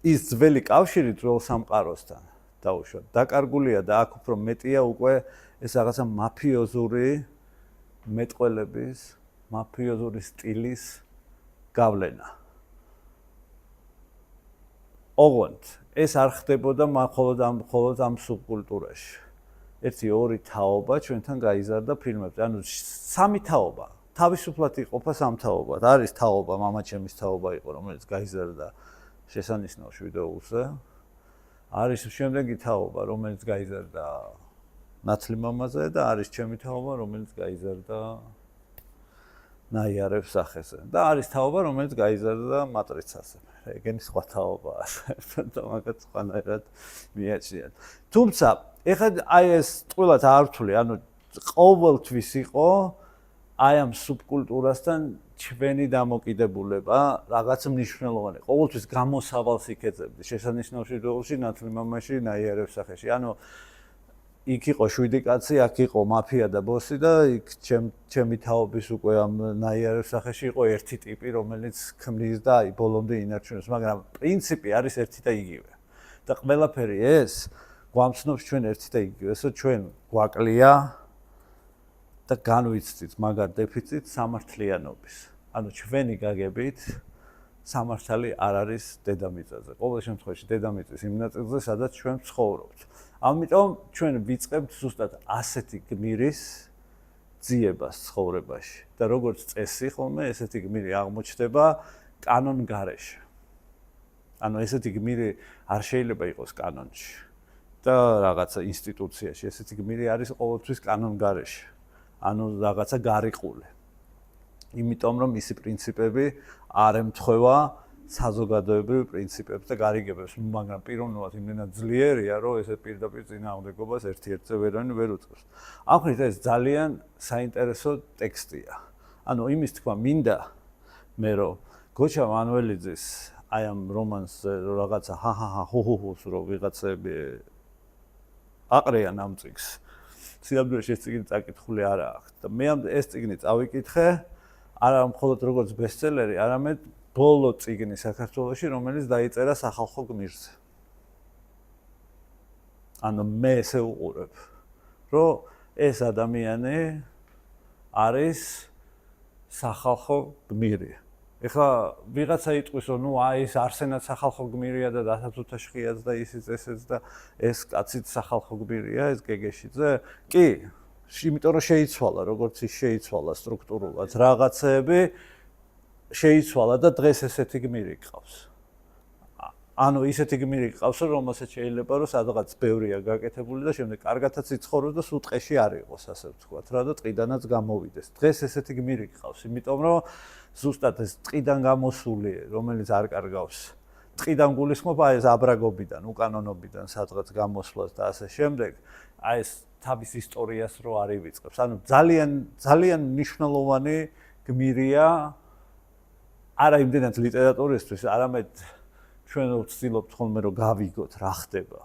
ის ძველი კავშირი ძველ სამყაროსთან დაუშვათ. დაკარგულია და აქ უფრო მეტია უკვე ეს რაღაცა მაფიოზური მეტყველების, მაფიოზური სტილის გავლენა. ოღონდ ეს არ ხდებოდა მხოლოდ ამ სუბკულტურაში. ერთი ორი თაობა ჩვენთან გაიზარდა ფილმებზე. ანუ სამი თაობა. თავისუფლად იყოფა სამ თაობად. არის თაობა, მამაჩემის თაობა იყო, რომელიც გაიზარდა შესანიშნავ შვიდეულზე. არის შემდეგი თაობა, რომელიც გაიზარდა ნათლი მამაზე და არის ჩემი თაობა, რომელიც გაიზარდა ნაიარევ სახეზე. და არის თაობა, რომელიც გაიზარდა მატრიცაზე. ეგენი სხვა თაობაა. და მაგათ სხვანაირად მიაჩნიათ. თუმცა, ეხლა აი ეს ტყუილად არ ვთვლი, ანუ ყოველთვის იყო აი ამ სუბკულტურასთან ჩვენი დამოკიდებულება რაღაც მნიშვნელოვანი. ყოველთვის გამოსავალს იქეძებდი შესანიშნავ შვიდეულში, ნათლი მამაში, ნაიარევ სახეში. ანუ იქ იყო 7 კაცი, აქ იყო მაფია და ბოსი და იქ ჩემი თაობის უკვე ამ ნაიარევ სახეში იყო ერთი ტიპი, რომელიც ქმნის და აი ბოლომდე ინარჩუნებს, მაგრამ პრინციპი არის ერთი და იგივე. და ყველაფერი ეს გვამცნობს ჩვენ ერთი და იგივეს, რომ ჩვენ გვაკლია და განვიცდით მაგარ დეფიციტს სამართლიანობის. ანუ ჩვენი გაგებით სამართალი არ არის დედამიწაზე. ყოველ შემთხვევაში დედამიწის იმ ნაწილზე, სადაც ჩვენ ცხოვრობთ. ამიტომ ჩვენ ვიწყებთ ზუსტად ასეთი გმირის ძიებას ცხოვრებაში. და როგორც წესი ხოლმე ესეთი გმირი აღმოჩნდება კანონგარეში. ანუ ესეთი გმირი არ შეიძლება იყოს კანონში და რაღაცა ინსტიტუციაში. ესეთი გმირი არის ყოველთვის კანონგარეში. ანუ რაღაცა გარიყული. იმიტომ რომ მისი პრინციპები არ ემთხვევა საზოგადოებრივ პრინციპებს და გარიგებებს, მაგრამ პიროვნულად იმდენად ძლიერია, რომ ესე პირდაპირ წინააღმდეგობას ერთ-ერთზე ვერანი ვერ უწევს. ამხრივ ეს ძალიან საინტერესო ტექსტია. ანუ იმის თქვა მინდა მე რომ გოჩა მანუელიძის აი ამ რომანს რაღაცა ჰუჰუს რომ ვიღაცები აყრიან ამ წიგნს. სიამბლეში ეს წიგნი წაკითხული არა აქვს და მე ეს წიგნი წავიკითხე არა მხოლოდ როგორც ბესტსელერი, არამედ ბოლო წიგნი საქართველოში, რომელიც დაიწერა სახალხო გმირზე. ანუ მე ესე უყურებ, რომ ეს ადამიანი არის სახალხო გმირი. ეხლა ვიღაცა იტყვის, რომ ნუ აი ეს არსენად სახალხო გმირია და დათათუთაშხიაც და ისიც ესეც და ეს კაციც სახალხო გმირია, ეს გეგეშიძე? კი, იმიტომ რომ შეიცვალა, როგორც ის შეიცვალა სტრუქტურულად რაღაცეები შეიცვალა და დღეს ესეთი გმირი გყავს. ანუ ისეთი გმირი გყავს, რომელსაც შეიძლება რომ სადღაც ბევრია გაკეთებული და შემდეგ კარგათაც იცხოვროს და სულ ტყეში არ იყოს, ასე ვთქვათ რა და ტყიდანაც გამოვიდეს. დღეს ესეთი გმირი გყავს, იმიტომ რომ ზუსტად ეს ტყიდან გამოსული, რომელიც არ კარგავს. ტყიდან გულისხმობ აი ეს აბრაგობიდან, უკანონობიდან სადღაც გამოსვლას და ასე შემდეგ, აი ეს თავის ისტორიას რო არ ივიწყებს. ანუ ძალიან მნიშვნელოვანი გმირია არა იმდენად ლიტერატურისთვის, არამედ ჩვენ ვცდილობთ ხოლმე რომ გავიგოთ რა ხდება.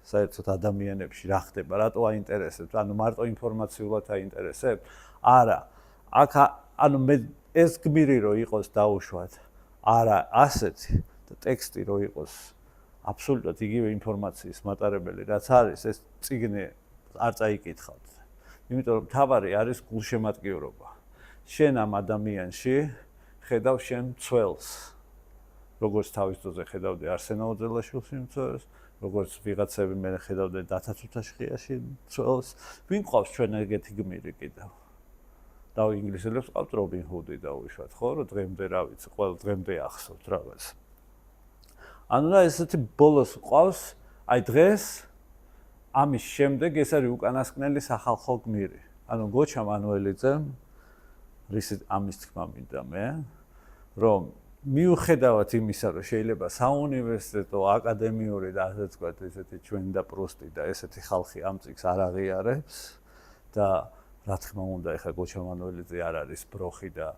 საერთოდ ადამიანებში რა ხდება, რატო აინტერესებს, ანუ მარტო ინფორმაციულად აინტერესებს? არა. აქ ანუ მე ეს გმირი რო იყოს დაუშვათ, არა ასეთი და ტექსტი რო იყოს აბსოლუტურად იგივე ინფორმაციის მატარებელი, რაც არის, ეს წიგნი არ წაიკითხავთ. იმიტომ რომ თავარი არის გულშემატკივრობა. შენ ამ ადამიანში ხედავ შენ მცველს. როგორც თავის დროზე ხედავდი არსენ აუძელაშვილს მცველს, როგორც ვიღაცები მე ხედავდი დათათუთაშხიაში მცველს, ვინ ყავს ჩვენ ეგეთი გმირი კიდევ? და ინგლისელებს ყავთ რობინ ჰუდი დაუშვათ, ხო, რომ დღემდე რა ვიცი, ყოველ დღემდე ახსოვთ რაღაც. ანუ რა ესეთი ბოლოს ყავს, აი დღეს ამის შემდეგ ეს არის უკანასკნელი სახალხო გმირი. ანუ გოჩა მანუელიძემ რისი ამის თქმა მინდა მე, რომ მიუხედავად იმისა, რომ შეიძლება საუნივერსიტეტო, აკადემიური და ასე ვთქვათ, ესეთი ჩვენ და პრუსტი და ესეთი ხალხი ამ წიგნს არ აღიარებს და რა თქმა უნდა, ეხლა გოჩა მანუელიძე არ არის ბროხი და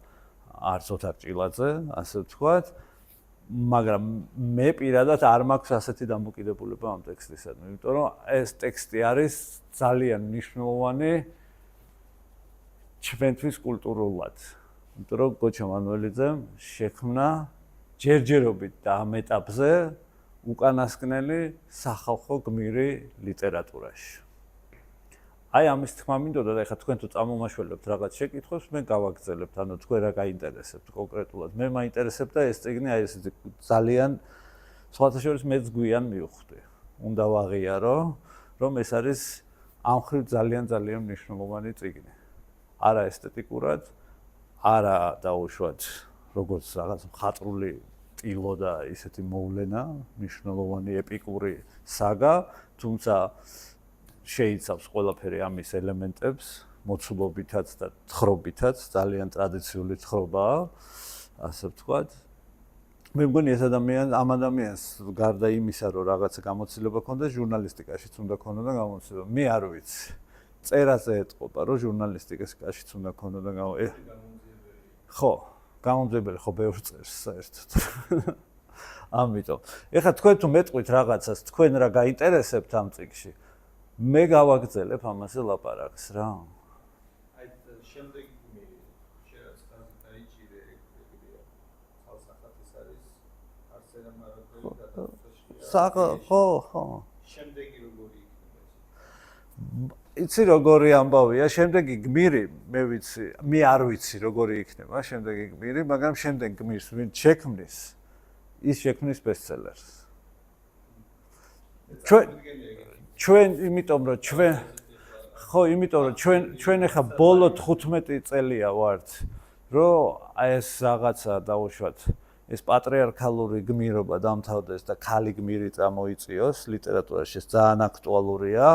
არც ოთარ ჭილაძე, ასე ვთქვათ, მაგრამ მე პირადად არ მაქვს ასეთი დამოკიდებულება ამ ტექსტისადმი, იმიტომ რომ ეს ტექსტი არის ძალიან მნიშვნელოვანი ჩვენთვის კულტურულად. იმიტომ რომ გოჩა მანუელიძემ შექმნა ჯერჯერობით და ამ ეტაპზე უკანასკნელი სახალხო გმირი ლიტერატურაში. აი ამის თქმა მინდოდა და ეხლა თქვენ თუ წამომაშველებთ რაღაც შეკითხვებს, მე გავაგრძელებთ, ანუ თქვენ რა გაინტერესებთ კონკრეტულად. მე მაინტერესებდა ეს წიგნი, აი ეს ძალიან სხვათა შორის მეც გვიან მივხვდი. უნდა ვაღიარო, რომ ეს არის ამ მხრივ ძალიან მნიშვნელოვანი წიგნი. არა ესთეტიკურად, არა დაუშვათ როგორც რაღაც მხატვრული ტილო და ისეთი მოვლენა, მნიშვნელოვანი ეპიკური საგა, თუმცა შეიცავს ყველაფერი ამის ელემენტებს, მოცულობითაც და თხრობითაც, ძალიან ტრადიციული თხრობაა, ასე ვთქვათ. მე მგონი ეს ამ ადამიანს გარდა იმისა, რომ რაღაცა გამოცდილება ჰქონდა, ჟურნალისტიკაშიც უნდა ქონოდა გამოცდილება. მე არ ვიცი. წერაზე ეტყობა, რომ ჟურნალისტიკაშიც უნდა ქონოდა ხო, გამომძიებელი ხო ბევრ წერს საერთოდ. ამიტომ. ეხლა თქვენ თუ მეტყვით რაღაცას, თქვენ რა გაინტერესებთ ამ წიგნში? მე გავაგრძელებ ამაზე ლაპარაკს რა. აი შემდეგ შეიძლება ხაზი დაიჭირე ეგრეა. თალსახათის არის არსენა მარაგელი და ხო. შემდეგი როგორი იქნება? იცი როგორი ამბავია, შემდეგი გმირი, მე ვიცი, მე არ ვიცი როგორი იქნება შემდეგი გმირი, მაგრამ შემდეგ გმირს ვინ შექმნის, ის შექმნის ბესტსელერს. ჩვენ იმიტომ რომ ჩვენ ახლა ბოლო 15 წელია ვართ, რომ ეს რაღაცა დაუშვათ, ეს პატრიარქალური გმირობა დამთავრდეს და ქალი გმირი წამოიწიოს ლიტერატურაში, ეს ძალიან აქტუალურია.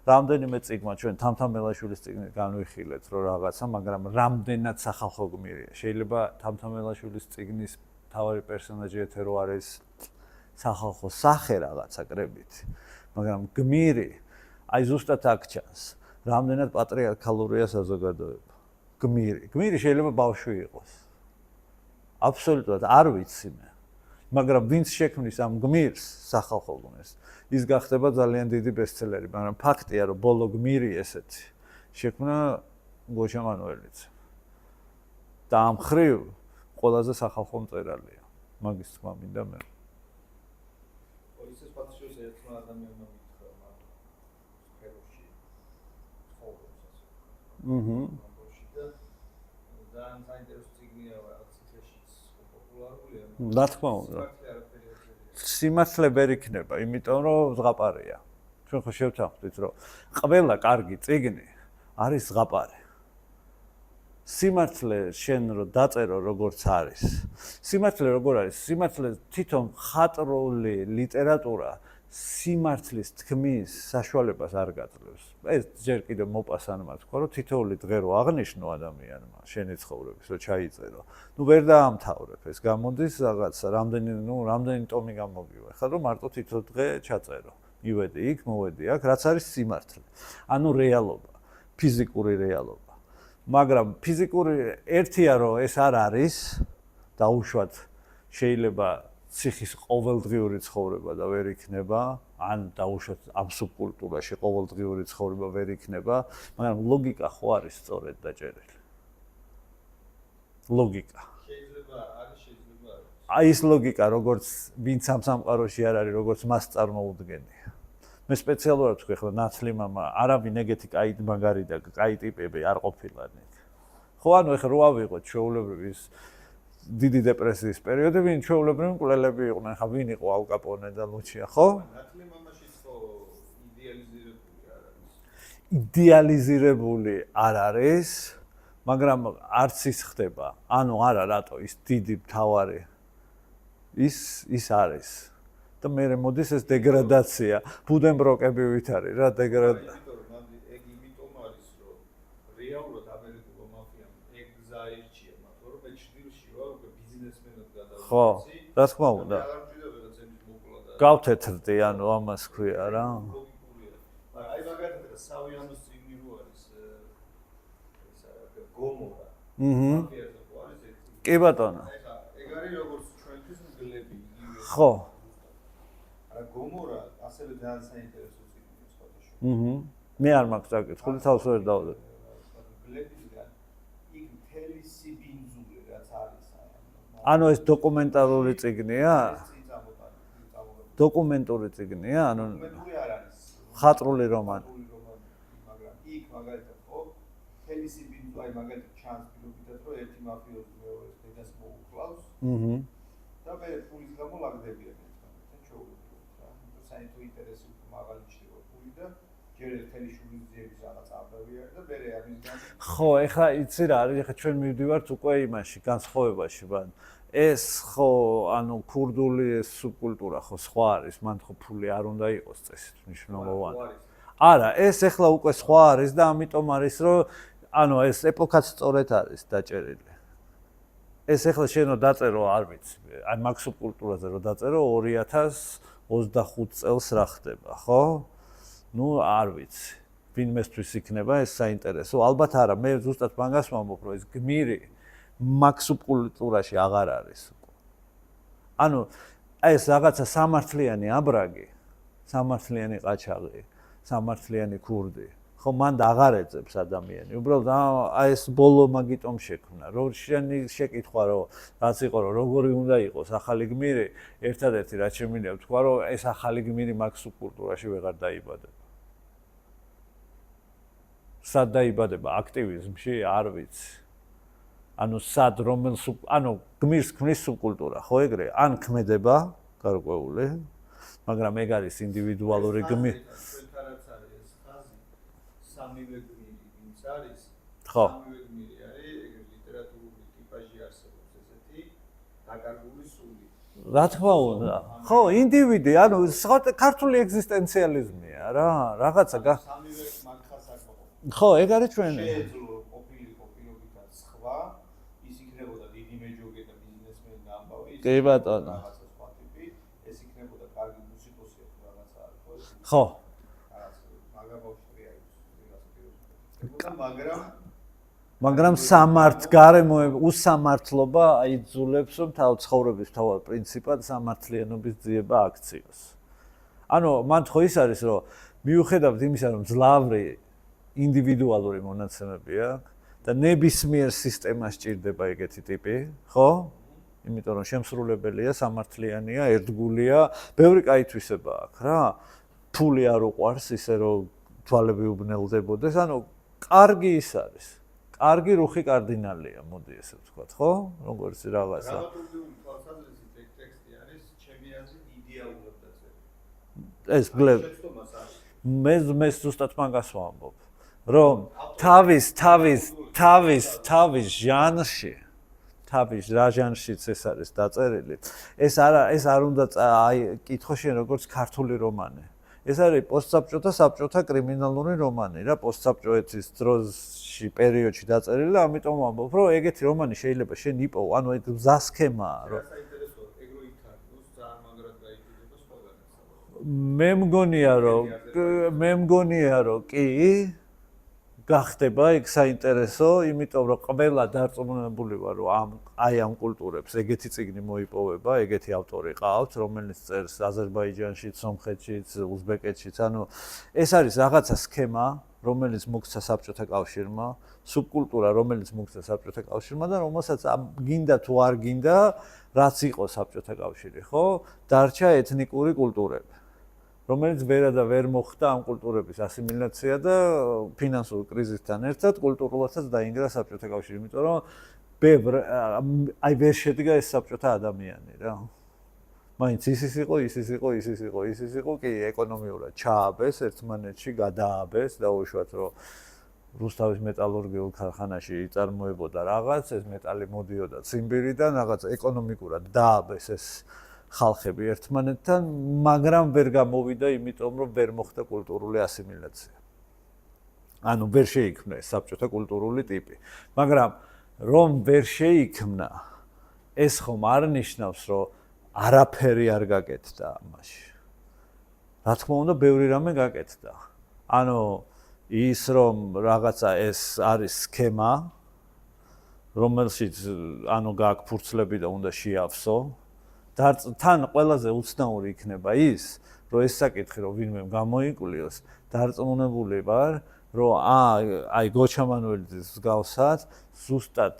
რამდენიმე წიგნმა ჩვენ თამთამელაშვილის წიგნით განვიხილეთ, რომ რაღაცა, მაგრამ რამდენად სახალხო გმირია. შეიძლება თამთამელაშვილის წიგნის მთავარი პერსონაჟი ეთერო არის სახალხო სახე რაღაცა კრებით. მაგრამ გმირი, აი ზუსტად აქ ჩანს, რამდენად პატრიარქალურია საზოგადოება. გმირი შეიძლება ბავშვი იყოს. აბსოლუტურად არ ვიცი მე. მაგრამ ვინც შექმნის ამ გმირს, სახალხო გმირს, ის გახდება ძალიან დიდი ბესტსელერი, მაგრამ ფაქტია, რომ ბოლო გმირი ესეთი შექმნა გოჩა მანუელიძე. და ამ ხრივ ყველაზე სახალხო მწერალია. მაგის თქმა მინდა მე. ისე პატშოს ერთმა ადამიანმა მითხრა, მაგრამ ფეროში ცხოვრობს. ძალიან საინტერესო წიგნია, რაღაც ციხეშიც პოპულარულია. რა თქმა უნდა. სიმართლე ვერ იქნება, იმიტომ რომ ზღაპარია. ჩვენ ხო შევთანხმდით, რომ ყველა კარგი წიგნი არის ზღაპარი. სიმართლე შენ რომ დაწერო როგორც არის. სიმართლე როგორ არის? სიმართლე თვითონ მხატვრული ლიტერატურა სიმართლის თქმის საშუალებას არ გაძლევს. ეს ჯერ კიდევ მოპასანმა თქვა, რომ თითოეული დღე რო აღნიშნო ადამიანმა შენი ცხოვრების, რომ ჩაიწერო. ვერ დაამთავრებ ეს. გამოდის რაღაცა, რამდენი ტომი გამოგივა. ხა რომ მარტო თითო დღე ჩაწერო. მივედი იქ, მოვედი აქ, რაც არის სიმართლე. ანუ რეალობა, ფიზიკური რეალობა. მაგრამ ფიზიკური ერთია რომ ეს არ არის დაუშვათ შეიძლება ციხის ყოველდღიური ცხოვრება და ვერ იქნება ან დაუშვათ ამ სუბკულტურაში ყოველდღიური ცხოვრება ვერ იქნება მაგრამ ლოგიკა ხო არის სწორედ დაჭერილი ლოგიკა აი ეს ლოგიკა როგორც ვინც ამ სამყაროში არ არის როგორც მას წარმოუდგენია მე სპეციალურად ვთქვი ახლა ნათლი მამა არავინ ეგეთი კაი მაგარი და კაი ტიპები არ ყოფილანი ხო ანუ ახლა რო ავიღოთ ჩვეულებრივი ის დიდი დეპრესიის პერიოდი ვინ ჩვეულებრივი მკვლელები იყვნენ ხა ვინ იყო ალ კაპონე და ლუჩია ხო ნათლი მამაშიც ხო იდეალიზირებული არ არის მაგრამ არც ის ხდება ანუ არა რატო ის დიდი მთავარი ის არის და მე მოდის ეს დეგრადაცია ბუდენბროკები ვით არის რა დეგრადაცია ეგ იმიტომ არის რომ რეალურად ამერიკულმა მაფიამ ეგ გზა ერჩია მათ რომ მე ჩრდილში ვარ უკვე ბიზნესმენად გადავიდა ხო, რა თქმა უნდა. არ მჭირდება ვიღაცების მოკლა და გავთეთრდი, ანუ ამას ქვია რა. ლოგიკურია. მაგრამ აი მაგალითად სავიანოს წიგნი რო არის ესა გომორა. მაფიაზე ხო არის ერთი. კი ბატონო. ეხლა ეგ არის როგორც ჩვენთვის მგლები იგივე. ხო. არა გომორა ასევე ძალიან საინტერესო წიგნია სხვადასხვა. მე არ მაქვს საკითხული, თავს ვერ დავდებ. გლებისგან იქ მთელი სიბინძურე რაც არის ანუ ეს დოკუმენტალური წიგნია? დოკუმენტური წიგნია, ანუ დოკუმენტური არ არის. ხატრული რომანი. მაგრამ იქ მაგალითად ხო მთელი სიბინძურე აი მაგალითად ჩანს ფილმებიდან რომ ერთი მაფიოზი მეორე დედას მოუკლავს. და მე ფულის გამო ლაგდებიან ერთმანეთთან ჩაუგებთ რა. იმიტომ საერთო ინტერესი უფრო მაღალი ჩდება ფული და ჯერ ერთელი შულის ძიების რაღაც ამბავი არის და მე ამისგან ხო, ეხლა იცი რა არის, ეხლა ჩვენ მივდივართ უკვე იმაში, განსხვავებაში, ბან. ეს ხო, ანუ ქურდული ეს სუბკულტურა ხო სხვა არის, მან ხო ფული არ უნდა იყოს წესით მნიშვნელოვანი. არა, ეს ეხლა უკვე სხვა არის და ამიტომ არის, რომ ანუ ეს ეპოქაც სწორედ არის დაჭერილი. ეს ეხლა შენო დაწერო, არ ვიცი, აი მაგ სუბკულტურაზე რომ დაწერო 2025 წელს რა ხდება, ხო? ნუ არ ვიცი. ვინმესთვის იქნება ეს საინტერესო. ალბათ არა, მე ზუსტად მაგას ვამბობ, რომ ეს გმირი მაგ სუბკულტურაში აღარ არის. ანუ ეს რაღაცა სამართლიანი აბრაგი, სამართლიანი ყაჩაღი, სამართლიანი ქურდი. ხო, მან და აღარ ეძებს ადამიანი. უბრალოდ აი ეს ბოლო მაგიტომ შექმნა. რომ შენი შეკითხვა რომ რაც იყო რომ როგორი უნდა იყოს ახალი გმირი, ერთადერთი რაც შემინდა ვთქვა რომ ეს ახალი გმირი მაგ სუბკულტურაში ვეღარ დაიბადება. სად დაიბადება აქტივიზმში, არ ვიცი. ანუ სად რომელ ანუ გმირს ქმნის სუბკულტურა, ხო ეგრე? ან ქმედება გარკვეული, მაგრამ ეგ არის ინდივიდუალური გმირი. ჩვენთანაც არის ეს ხაზი სამივე გმირი, ვინც არის. ხო. სამივე გმირი არის ეგრე ლიტერატურული ტიპაჟი არსებობს ესეთი დაკარგული სული. რა თქმა უნდა. ხო, ინდივიდი, ანუ ქართული ეგზისტენციალიზმია რა, რაღაცა სამივე მაგხას აკმაყოფილებს. ხო, ეგ არის ჩვენი. შეეძლო ყოფილობითაც სხვა, ის იქნებოდა დიდი მეჯოგე და ბიზნესმენი და ამბავი. კი ბატონო. რაღაცა სხვა ტიპი, ეს იქნებოდა კარგი მუსიკოსი თუ რაღაცა არის ხო? ხო. მაგა ბავშვია ის, ვიღაცა პირობითად. მაგრამ გარემოება უსამართლობა აიძულებს რომ თავ ცხოვრების თავად პრინციპად სამართლიანობის ძიება აქციოს. ანუ მან ხო ის არის რომ მიუხედავად იმისა რომ ძლავრი ინდივიდუალური მონაცემები აქვს და ნებისმიერ სისტემას ჭირდება ეგეთი ტიპი, ხო? იმიტომ რომ შემსრულებელია, სამართლიანია, ერთგულია, ბევრი კაი თვისება აქვს რა. ფული არ უყვარს ისე რომ თვალები უბნელდებოდეს, ანუ კარგი ის არის. კარგი რუხი კარდინალია, მოდი ესე ვთქვათ, ხო? როგორც რაღაცა. დრამატურგიული თვალსაზრისით ეგ ტექსტი არის ჩემი აზრით იდეალურად დაწერილი. ეს გლებ. შეცდომას არის. მე ზუსტად მაგას ვამბობ, რომ თავის ჟანრში, თავის რა ჟანრშიც ეს არის დაწერილი. ეს არ უნდა აი კითხო შენ როგორც ქართული რომანი. ეს არის პოსტსაბჭოთა საბჭოთა კრიმინალური რომანი რა, პოსტსაბჭოეთის დროში პერიოდში დაწერილი და ამიტომ ვამბობ, რომ ეგეთი რომანი შეიძლება შენ იპოვო, ანუ ეგ გზასქემაა, რომ საინტერესოა, ეგ რო ითარგმნოს ძალიან მაგრად გაიგება სხვაგანაც. მე მგონია რომ კი გახდება იქ საინტერესო, იმიტომ რომ ყველა დარწმუნებული ვარ, რომ ამ კულტურებს ეგეთი წიგნი მოიპოვება, ეგეთი ავტორი ყავთ, რომელიც წერს აზერბაიჯანშიც, სომხეთშიც, უზბეკეთშიც, ანუ ეს არის რაღაცა სქემა, რომელიც მოგცა საბჭოთა კავშირმა, სუბკულტურა, რომელიც მოგცა საბჭოთა კავშირმა და რომელსაც გინდა თუ არ გინდა, რაც იყო საბჭოთა კავშირი, ხო? დარჩა ეთნიკური კულტურები. რომელიც ვერა და ვერ მოხდა ამ კულტურების ასიმილაცია და ფინანსურ კრიზისთან ერთად კულტურულადაც დაინგრა საბჭოთა კავშირი, იმიტომ რომ აი ვერ შედგა ეს საბჭოთა ადამიანი რა. მაინც ის იყო, კი ეკონომიურად ჩააბეს ერთმანეთში, გადააბეს და უშუალოდ რომ რუსთავის მეტალურგიულ ქარხანაში იწარმოებოდა რაღაც, ეს მეტალი მოდიოდა ციმბირიდან, რაღაც ეკონომიკურად დააბეს ეს ხალხები ერთმანეთთან, მაგრამ ვერ გამოვიდა, იმიტომ რომ ვერ მოხდა კულტურული ასიმილაცია. ანუ ვერ შეიქმნა ეს საბჭოთა კულტურული ტიპი. მაგრამ რომ ვერ შეიქმნა, ეს ხომ არ ნიშნავს, რომ არაფერი არ გაკეთდა ამაში. რა თქმა უნდა, ბევრი რამე გაკეთდა. ანუ ის რომ რაღაცა ეს არის სქემა, რომელშიც ანუ გააქვს ფურცლები და უნდა შეავსო. თან ყველაზე უცნაური იქნება ის, რომ ეს საკითხი რომ ვინმე გამოიკვლიოს, დარწმუნებული ვარ, რომ აი გოჩა მანუელიძის მსგავსად ზუსტად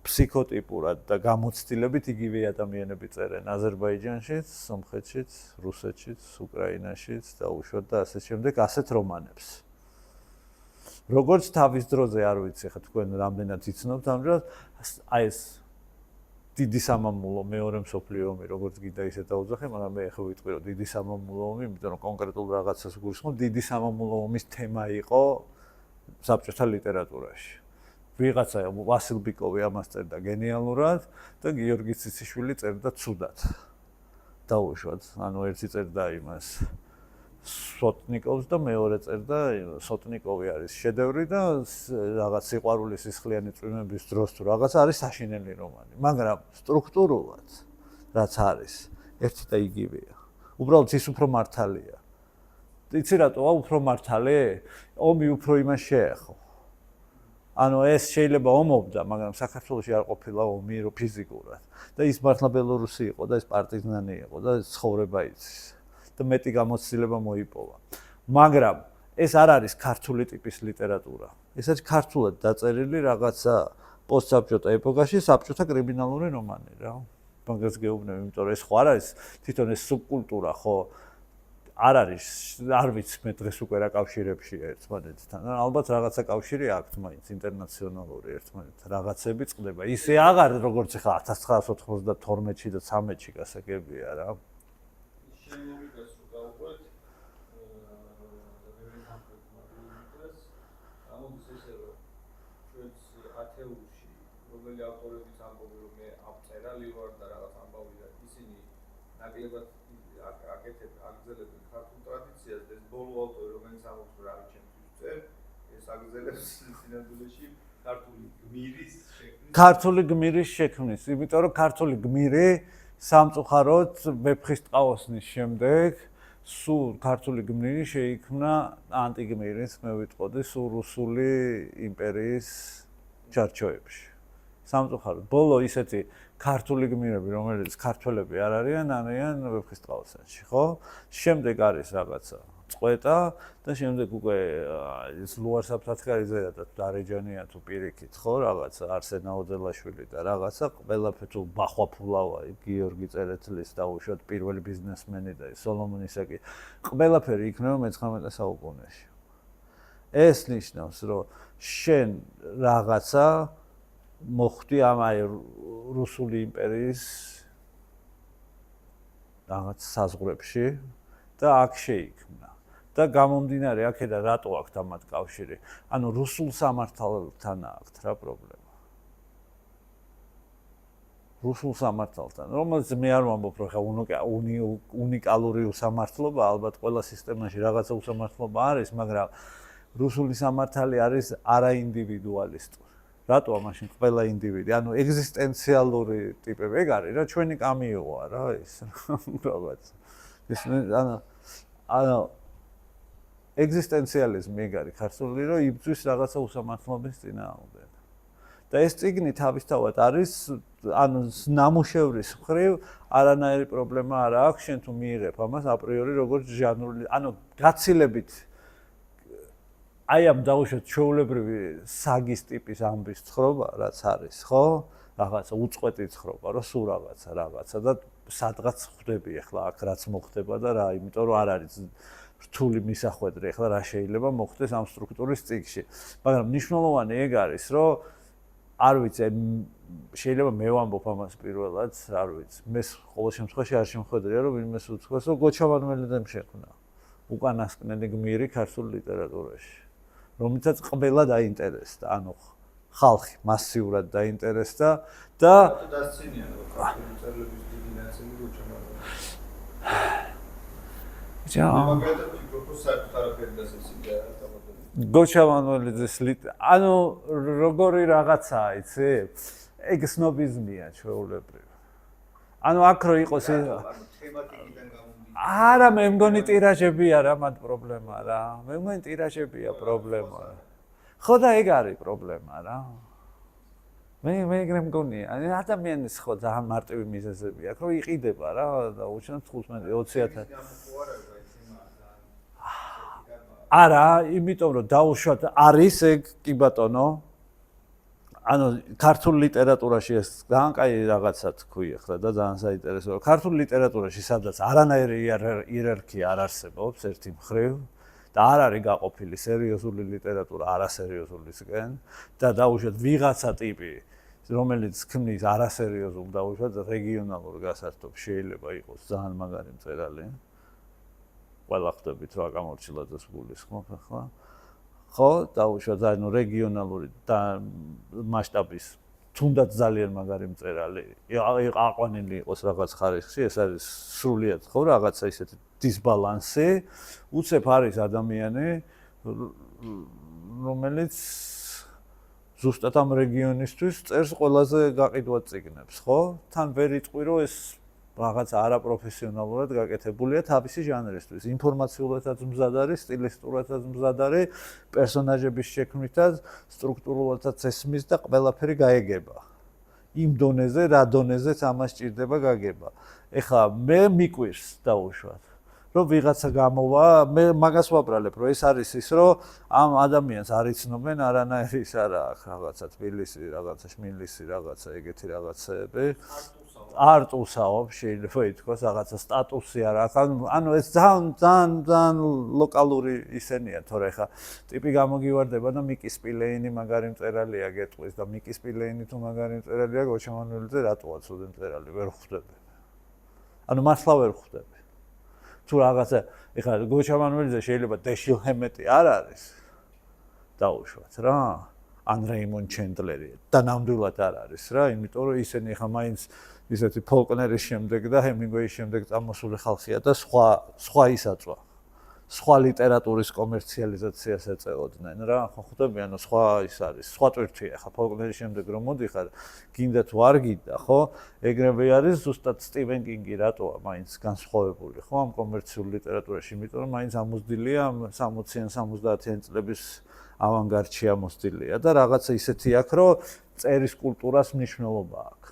ფსიქოტიპურად და გამოცდილებით იგივე ადამიანები წერენ აზერბაიჯანშიც, სომხეთშიც, რუსეთშიც, უკრაინაშიც და უშუალოდ და ასე შემდეგ ასეთ რომანებს. როგორც თავის დროზე არ ვიცი, ხა თქვენ რამდენად იცნობთ ამჟამად, აი ეს დიდი სამამულო მეორე მსოფლიო ომი, როგორც გინდა ისე დაუძახე, მაგრამ მე ხო ვიტყვი, რომ დიდი სამამულო ომი, იმიტომ რომ კონკრეტულ რაღაცას გულისხმობ, დიდი სამამულო ომის თემა იყო საბჭოთა ლიტერატურაში. ვიღაცა ვასილ ბიკოვი ამას წერდა გენიალურად და გიორგი ციციშვილი წერდა ცუდად. დაუშვათ, ანუ ერთი წერდა იმას სოტნიკოვს და მეორე წერდა სოტნიკოვი არის შედევრი და რაღაც სიყვარულის სისხლიანი წვიმების დროს თუ რაღაც არის საშინელი რომანი, მაგრამ სტრუქტურულად რაც არის, ერთი და იგივეა. უბრალოდ ის უფრო მართალია. იცი რატოა უფრო მართალი? ომი უფრო იმას შეეხო. ანუ ეს შეიძლება ომობდა, მაგრამ საქართველოში არ ყოფილა ომი ფიზიკურად. და ის მართლა ბელორუსი იყო და ეს პარტიზანი იყო და ცხოვრება იცის. და მეტი გამოცდილება მოიპოვა. მაგრამ ეს არ არის ქართული ტიპის ლიტერატურა. ეს არის ქართულად დაწერილი რაღაცა პოსტსაბჭოთა ეპოქაში საბჭოთა კრიმინალური რომანი რა. მაგას გეუბნები, იმიტომ რომ ეს ხო არ არის თვითონ ეს სუბკულტურა ხო არ არის, არ ვიცი მე დღეს უკვე რა კავშირებში ერთმანეთთან. ალბათ რაღაცა კავშირი აქვს მაინც ინტერნაციონალური ერთმანეთთან. რაღაცები წყდება. ისე აღარ როგორც ახლა 1992-ში და 13-ში გასაგებია რა. რომელი ავტორების ამბობენ რომ მე ავწერალი ვარ და რაღაც ამბავი და ისინი ნაკლებად აგრძელებენ ქართულ ტრადიციას და ეს ბოლო ავტორი რომელიც ამბობს რომ არის ჩემთვის წერ ეს აგრძელებს სინამდვილეში ქართული გმირის შექმნის, იმიტომ რომ ქართული გმირი სამწუხაროდ ვეფხისტყაოსნის შემდეგ სულ ქართული გმირი შეიქმნა ანტიგმირის, მე ვიტყოდი, სულ რუსული იმპერიის ჩარჩოებში. სამწუხაროდ ბოლო ისეთი ქართული გმირები, რომელიც ქართველები არ არიან ვეფხისტყაოსანში, ხო? შემდეგ არის რაღაცა წყვეტა და შემდეგ უკვე ის ლუარსაბსათქარიძე და დარეჯანია თუ პირიქით, ხო, რაღაცა არსენ აუძელაშვილი და რაღაცა ყველაფერი თუ ბახვაფულავა, გიორგი წერეთლის დაუშვათ პირველი ბიზნესმენი და სოლომონ ისაკი, ყველაფერი იქნება მე-19 საუკუნეში. ეს ნიშნავს, რომ შენ რაღაცა მოხდი ამ აი რუსული იმპერიის რაღაც საზღვრებში და აქ შეიქმნა. და გამომდინარე აქედან რატო აქვს ამათ კავშირი? ანუ რუსულ სამართალთან აქვს რა პრობლემა? რუსულ სამართალთან, რომელიც მე არ ვამბობ, რომ ხა უნიკალური უსამართლობა, ალბათ ყველა სისტემაში რაღაცა უსამართლობა არის, მაგრამ რუსული სამართალი არის არაინდივიდუალისტური. რატოა მაშინ ყველა ინდივიდი, ანუ ეგზისტენციალური ტიპები, ეგ არის რა, ჩვენი კამიოა რა ის რაღაც. ეს ანუ ეგზისტენციალიზმი ეგ არის ქართული, რომ იბრძვის რაღაცა უსამართლობის წინააღმდეგ. და ეს წიგნი თავისთავად არის, ანუ ნამუშევრის მხრივ არანაირი პრობლემა არ აქვს, შენ თუ მიიღებ ამას აპრიორი როგორც ჟანრული, ანუ გაცილებით აი ამ დაუშვათ ჩვეულებრივი საგის ტიპის ამბის ცხრობა, რაც არის, ხო? რაღაცა უწყვეტი ცხრობა, რომ სულ რაღაცა და სადღაც ხვდები ახლა აქ რაც მოხდება და რა, იმიტომ რომ არ არის რთული მისახვედრი ახლა რა შეიძლება მოხდეს ამ სტრუქტურის წიგნში. მაგრამ მნიშვნელოვანი ეგ არის, რომ არ ვიცი, შეიძლება მე ვამბობ ამას პირველად, არ ვიცი. მე ყოველ შემთხვევაში არ შემხედრია, რომ ვინმეს უცხოს, რომ გოჩა მანუელიძემ შექმნა უკანასკნელი გმირი ქართულ ლიტერატურაში. რომელსაც ყველა დაინტერესდა, ანუ ხალხი მასიურად დაინტერესდა და დასცინია რომ ქართული წერილების დიდი ნაწილი გოჩა მანუელიძე. მაგალითად ფიქრობ რომ საერთოდ არაფერი დასაცინია რა. გოჩა მანუელიძის ანუ როგორი რაღაცაა, იცი? ეგ სნობიზმია ჩვეულებრივ. ანუ აქ რო იყოს თემატიკიდან გამომდინარე. არა, მე მგონი ტირაჟებია რა, მათ პრობლემა რა. მე მგონი ტირაჟებია პრობლემა. ხო და ეგ არის პრობლემა რა. მე ეგრე მგონია. ადამიანის ხო ძალიან მარტივი მიზეზები აქვს, რომ იყიდება რა და უჩვენებს 15-20,000. არა, იმიტომ რომ დაუშვათ არის ეგ კი ბატონო. ანუ ქართულ ლიტერატურაში ეს ძალიან კაი რაღაცა თქვი ახლა და ძალიან საინტერესოა. ქართულ ლიტერატურაში სადაც არანაირი იერარქია არ არსებობს ერთი მხრივ და არ არის გაყოფილი სერიოზული ლიტერატურა არასერიოზულისგან და დაუშვათ ვიღაცა ტიპი რომელიც ქმნის არასერიოზულ დაუშვათ რეგიონალურ გასართობს შეიძლება იყოს ძალიან მაგარი მწერალი. ყველა ხვდებით რა გამორჩილაძეს გულისხმობ ახლა. ხო, დაუშვათ ანუ რეგიონალური და მასშტაბის თუნდაც ძალიან მაგარი მწერალი. აყვანილი იყოს რაღაც ხარისხში, ეს არის სრულიად ხო რაღაცა ისეთი დისბალანსი. უცებ არის ადამიანი, რომელიც ზუსტად ამ რეგიონისთვის წერს ყველაზე გაყიდვად წიგნებს, ხო? თან ვერ იტყვი რომ ეს რაღაცა არაპროფესიონალურად გაკეთებულია თავისი ჟანრისთვის. ინფორმაციულადაც მზად არის, სტილისტურადაც მზად არის, პერსონაჟების შექმნითაც, სტრუქტურულადაც ესმის და ყველაფერი გაეგება. იმ დონეზე, რა დონეზეც ამას ჭირდება გაგება. ეხლა მე მიკვირს დაუშვათ. რომ ვიღაცა გამოვა, მე მაგას ვაბრალებ, რომ ეს არის ის, რომ ამ ადამიანს არ იცნობენ არანაირი ის არა აქვს რაღაცა თბილისი, რაღაცა შმილისი, რაღაცა ეგეთი რაღაცები. არტუსაობ შეიძლება ითქვას რაღაცა სტატუსი არ აქვს. ანუ ეს ძალიან ლოკალური ისენია, თორე ხა ტიპი გამოგივარდება და მიკი სპილეინი მაგარი მწერალია გეტყვის და მიკი სპილეინი თუ მაგარი მწერალია გოჩამანულიძე რატოა ცუდი მწერალი ვერ ხვდები. ანუ მართლა ვერ ხვდები. თუ რაღაცა ეხლა გოჩამანულიძე შეიძლება დეშილჰემეტი არ არის დაუშვათ რა ან რეიმონ ჩენდლერი და ნამდვილად არ არის რა იმიტომ რომ ისინი ეხლა მაინც ისეთი ფოლკნერის შემდეგ და ჰემინგვეის შემდეგ წამოსული ხალხია და სხვა ისაწვა სხვა ლიტერატურის კომერციალიზაციას ეწეოდნენ რა ხო ხვდები ანუ სხვა ის არის სხვა ტვირთია ხა ფოლკნერის შემდეგ რომ მოდიხარ გინდა თუ არ გინდა ხო ეგრევე არის ზუსტად სტივენ კინგი რატოა მაინც განსხვავებული ხო ამ კომერციულ ლიტერატურაში იმიტომ რომ მაინც ამოსდილია 60-იან 70-იან წლების ავანგარდში ამოსდილია და რაღაცა ისეთი აქვს რომ წერის კულტურას მნიშვნელობა აქვს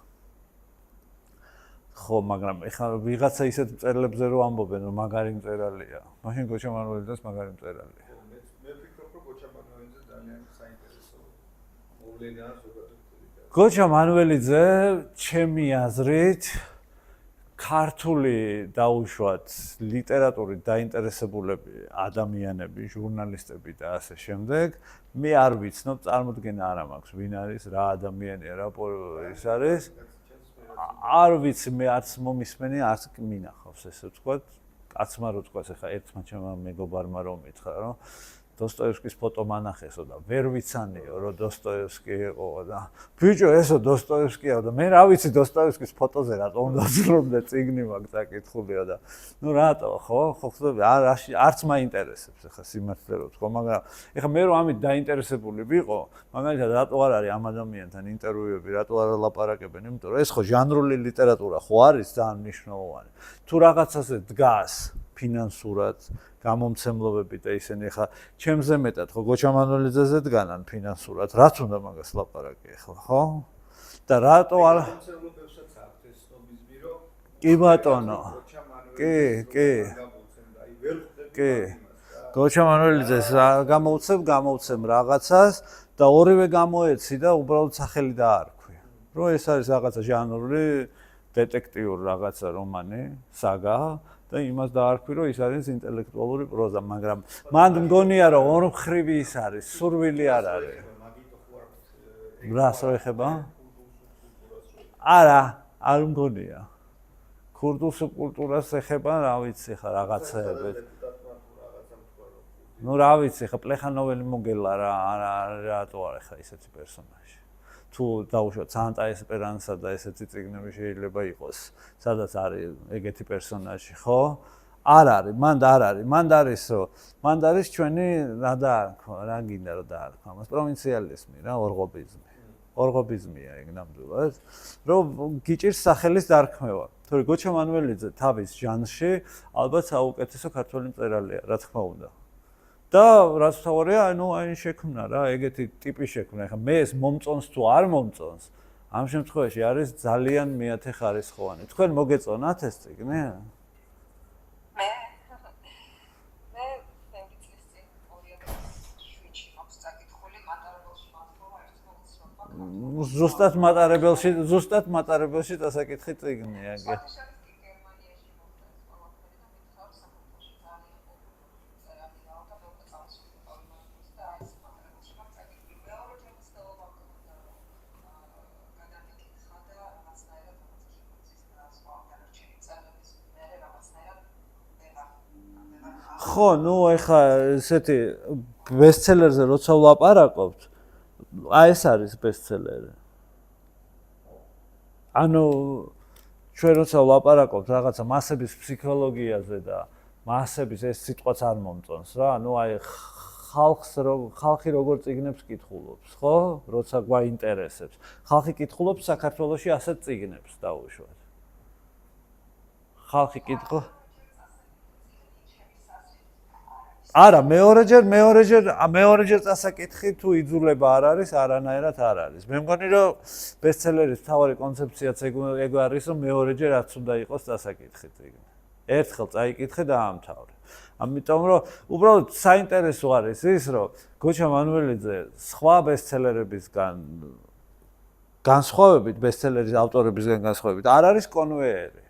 ხო მაგრამ ეხლა ვიღაცა ისეთ მწერლებზე რო ამბობენ რომ მაგარი მწერალია მაშინ გოჩამანულიძეს მაგარი მწერალია მე ვფიქრობ რომ გოჩამანულიძე ძალიან საინტერესო მოვლენაა ზოგადად გოჩამანულიძე ჩემი აზრით ქართული დაუშვათ ლიტერატურით დაინტერესებულები ადამიანები ჟურნალისტები და ასე შემდეგ მე არ ვიცნობ წარმოდგენა არ მაქვს ვინ არის რა ადამიანია რა ის არის არ ვიცი მე არც მომისმენი არც მინახავს ესე ვთქვათ კაცმა რო თქვას ახლა ერთმა ჩემმა მეგობარმა რომ მითხრა რომ დოსტოევსკის ფოტო მანახესო და ვერ ვიცანიო რომ დოსტოევსკი იყო და ბიჭო ესო დოსტოევსკია და მე რა ვიცი დოსტოევსკის ფოტოზე რატომ უნდა ზრუნდე წიგნი მაქვს აკითხულიო და ნუ რატო ხო ხვდები არც მაინტერესებს ახლა სიმართლე რო თქო მაგრამ ახლა მე რომ ამით დაინტერესებული ვიყო მაგალითად რატო არ არის ამ ადამიანთან ინტერვიუები რატო არ ლაპარაკებენ იმიტომ რომ ეს ხო ჟანრული ლიტერატურა ხო არის ძალიან მნიშვნელოვანი თუ რაღაცაზე დგას ფინანსურად გამომცემლობები და ისინი ხა ჩემზე მეტად ხო გოჩამანულიძეზე დგანან ფინანსურად რაც უნდა მაგას ლაპარაკი ახლა ხო და რატო არ გამომცემლებებსაც აქვს ეს სნობიზმი რომ კი ბატონო კი გოჩამანულიძეს გამოვცემ რაღაცას და ორივე გამოეცი და უბრალოდ სახელი დაარქვი რომ ეს არის რაღაცა ჟანრული დეტექტიური რაღაცა რომანი საგა და იმას დაარქვი რომ ის არის ინტელექტუალური პროზა მაგრამ მან მგონია რომ ორმხრივი ის არის სურვილი არ არის რას რო ეხება არა არ მგონია ქურდულ სუბკულტურას ეხება რა ვიცი ხა რაღაცეები ნუ რა ვიცი ხა პლეხანოველი მოგელა რა რატო არის ხა ისეთი პერსონაჟი თუ დაუშვათ სანტა ესპერანსა და ესეთი წიგნები შეიძლება იყოს სადაც არის ეგეთი პერსონაჟი ხო არ არის მანდ არის ჩვენი რა დაარქვა რა გინდა რომ დაარქვა მას პროვინციალიზმი რა ორღობიზმი ორღობიზმია ეგ ნამდვილად, რომ გიჭირს სახელის დარქმევა. თორე გოჩა მანუელიძე თავის ჟანრში ალბათ საუკეთესო ქართველი მწერალია, რა თქმა უნდა. და რაც თავია, აი შექმნა რა, ეგეთი ტიპი შექმნა. ეხლა მე ეს მომწონს თუ არ მომწონს, ამ შემთხვევაში არის ძალიან მეათე ხარისხოვანი. თქვენ მოგეწონათ ეს წიგნი? ზუსტად მატარებელში დასაკითხი წიგნია ეგ. ხო, ნუ ეხა ესეთი ბესტსელერზე როცა ვლაპარაკობთ, აი ეს არის ბესტსელერი. ანუ ჩვენ როცა ვლაპარაკობთ რაღაცა მასების ფსიქოლოგიაზე და მასების ეს სიტყვაც არ მომწონს რა. ანუ აი ხალხი როგორ წიგნებს კითხულობს, ხო? როცა გვაინტერესებს. ხალხი კითხულობს საქართველოში ასეთ წიგნებს დაუშვათ. ხალხი კითხულობს არა, მეორეჯერ წასაკითხი თუ იძულება არ არის, არანაირად არ არის. მე მგონი რომ ბესტსელერის მთავარი კონცეფციაც ეგ არის, რომ მეორეჯერ რაც უნდა იყოს წასაკითხი წიგნი. ერთხელ წაიკითხე და ამთავრე. ამიტომ რომ უბრალოდ საინტერესო არის ის, რომ გოჩა მანუელიძე სხვა ბესტსელერებისგან განსხვავებით, ბესტსელერის ავტორებისგან განსხვავებით, არ არის კონვეიერი.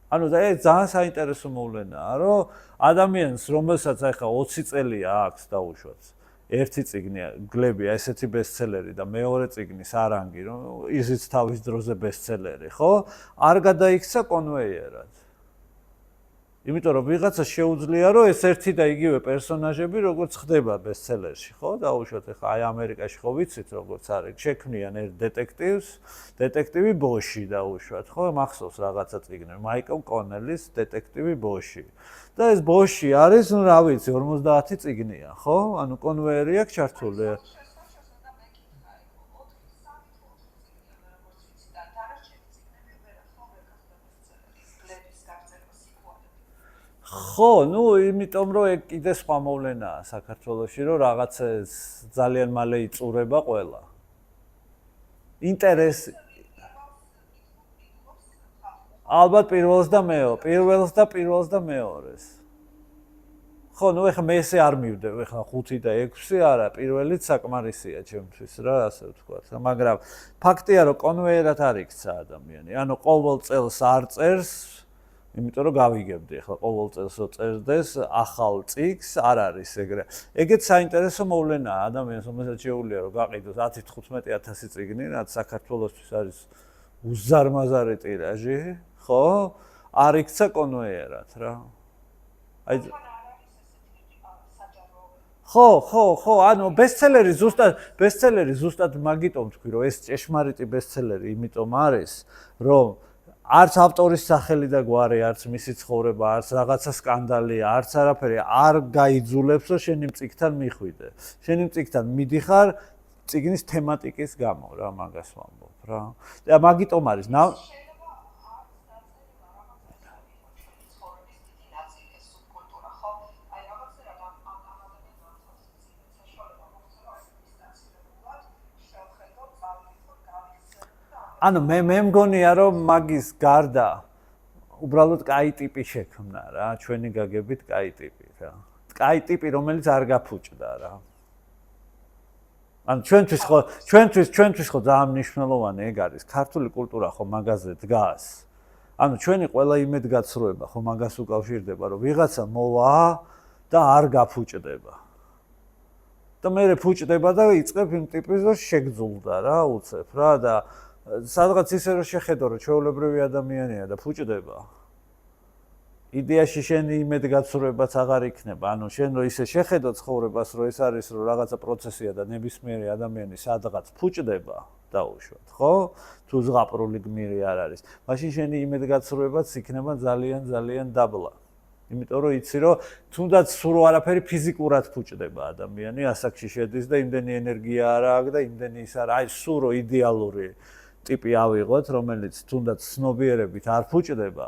ანუ და ეს ძალიან საინტერესო მოვლენაა, რომ ადამიანს, რომელსაც ახლა 20 წელია აქვს დაუშვათ, ერთი წიგნი გლებია ესეთი ბესტსელერი და მეორე წიგნი სარანგი, რომ ისიც თავის დროზე ბესტსელერი, ხო? არ გადაიქცა კონვეიერად. იმიტომ რომ ვიღაცა შეუძლია რომ ეს ერთი და იგივე პერსონაჟები როგორც ხდება ბესტსელერში, ხო? დაუშვათ ახლა აი ამერიკაში ხო ვიცით როგორც არის, შექმნიან ერთ დეტექტივი ბოში დაუშვათ, ხო? მახსოვს რაღაცა წიგნი, მაიკლ კონელის დეტექტივი ბოში. და ეს ბოში არის, ну რა ვიცი, 50 წიგნია, ხო? ანუ კონვეიერი აქვს ჩართული. ხო, ну, იმიტომ რომ ეგ კიდე სხვა მოვლენაა საქართველოში, რომ რაღაცა ძალიან მალე იწურება ყველა. ინტერესი ალბათ პირველს და მეორეს. ხო, ну, ეხლა მე ესე არ მივდებ, ეხლა 5 და 6 არა, პირველიც საკმარისია ჩემთვის რა, ასე ვთქვათ. მაგრამ ფაქტია, რომ კონვეიერად არ იქცა ადამიანი. ანუ ყოველ წელს არ წერს, იმიტომ რომ გავიგებდი, ეხლა ყოველ წელს რო წერდეს ახალ წიგნს, არ არის ეგრე. ეგეც საინტერესო მოვლენაა ადამიანს, რომელსაც შეუძლია რომ გაყიდოს 10-15,000 წიგნი, რაც საქართველოსთვის არის უზარმაზარი ტირაჟი, ხო? არ იქცა კონვეიერად რა. აი ხო, ანუ ბესტსელერი ზუსტად მაგიტომ თქვი, რომ ეს ჭეშმარიტი ბესტსელერი იმიტომ არის, რომ არც ავტორის სახელი და გვარი, არც მისი ცხოვრება, არც რაღაცა სკანდალია, არც არაფერი არ გაიძულებს, რომ შენი წიგნთან მიხვიდე. შენი წიგნთან მიდიხარ წიგნის თემატიკის გამო რა, მაგას ვამბობ რა. და მაგიტომ არის ანუ მე მგონია რომ მაგის გარდა უბრალოდ კაი ტიპი შექმნა რა, ჩვენი გაგებით კაი ტიპი რა. კაი ტიპი, რომელიც არ გაფუჭდა რა. ანუ ჩვენთვის ხო ძალიან მნიშვნელოვანი ეგ არის. ქართული კულტურა ხო მაგაზე დგას. ანუ ჩვენი ყველა იმედგაცრუება ხო მაგას უკავშირდება, რომ ვიღაცა მოვა და არ გაფუჭდება. და მე ფუჭდება და იწყებ იმ ტიპის რომ შეგძულდა რა, უცებ რა და სადღაც ისე რომ შეხედო რომ ჩვეულებრივი ადამიანია და ფუჭდება. იდეაში შენი იმედგაცრუებაც აღარ იქნება. ანუ შენ რო ისე შეხედო ცხოვრებას, რომ ეს არის რომ რაღაცა პროცესია და ნებისმიერი ადამიანი სადღაც ფუჭდება, დაუშვათ, ხო? თუ ზღაპრული გმირი არ არის. მაშინ შენი იმედგაცრუებაც იქნება ძალიან დაბლა. იმიტომ რომ იცი რომ თუნდაც სულ არაფერი ფიზიკურად ფუჭდება ადამიანი, ასაკში შედის და იმდენი ენერგია არ აქვს და იმდენი ის არ, აი სულ რომ იდეალური ტიპი ავიღოთ, რომელიც თუნდაც ცნობიერებით არ ფუჭდება,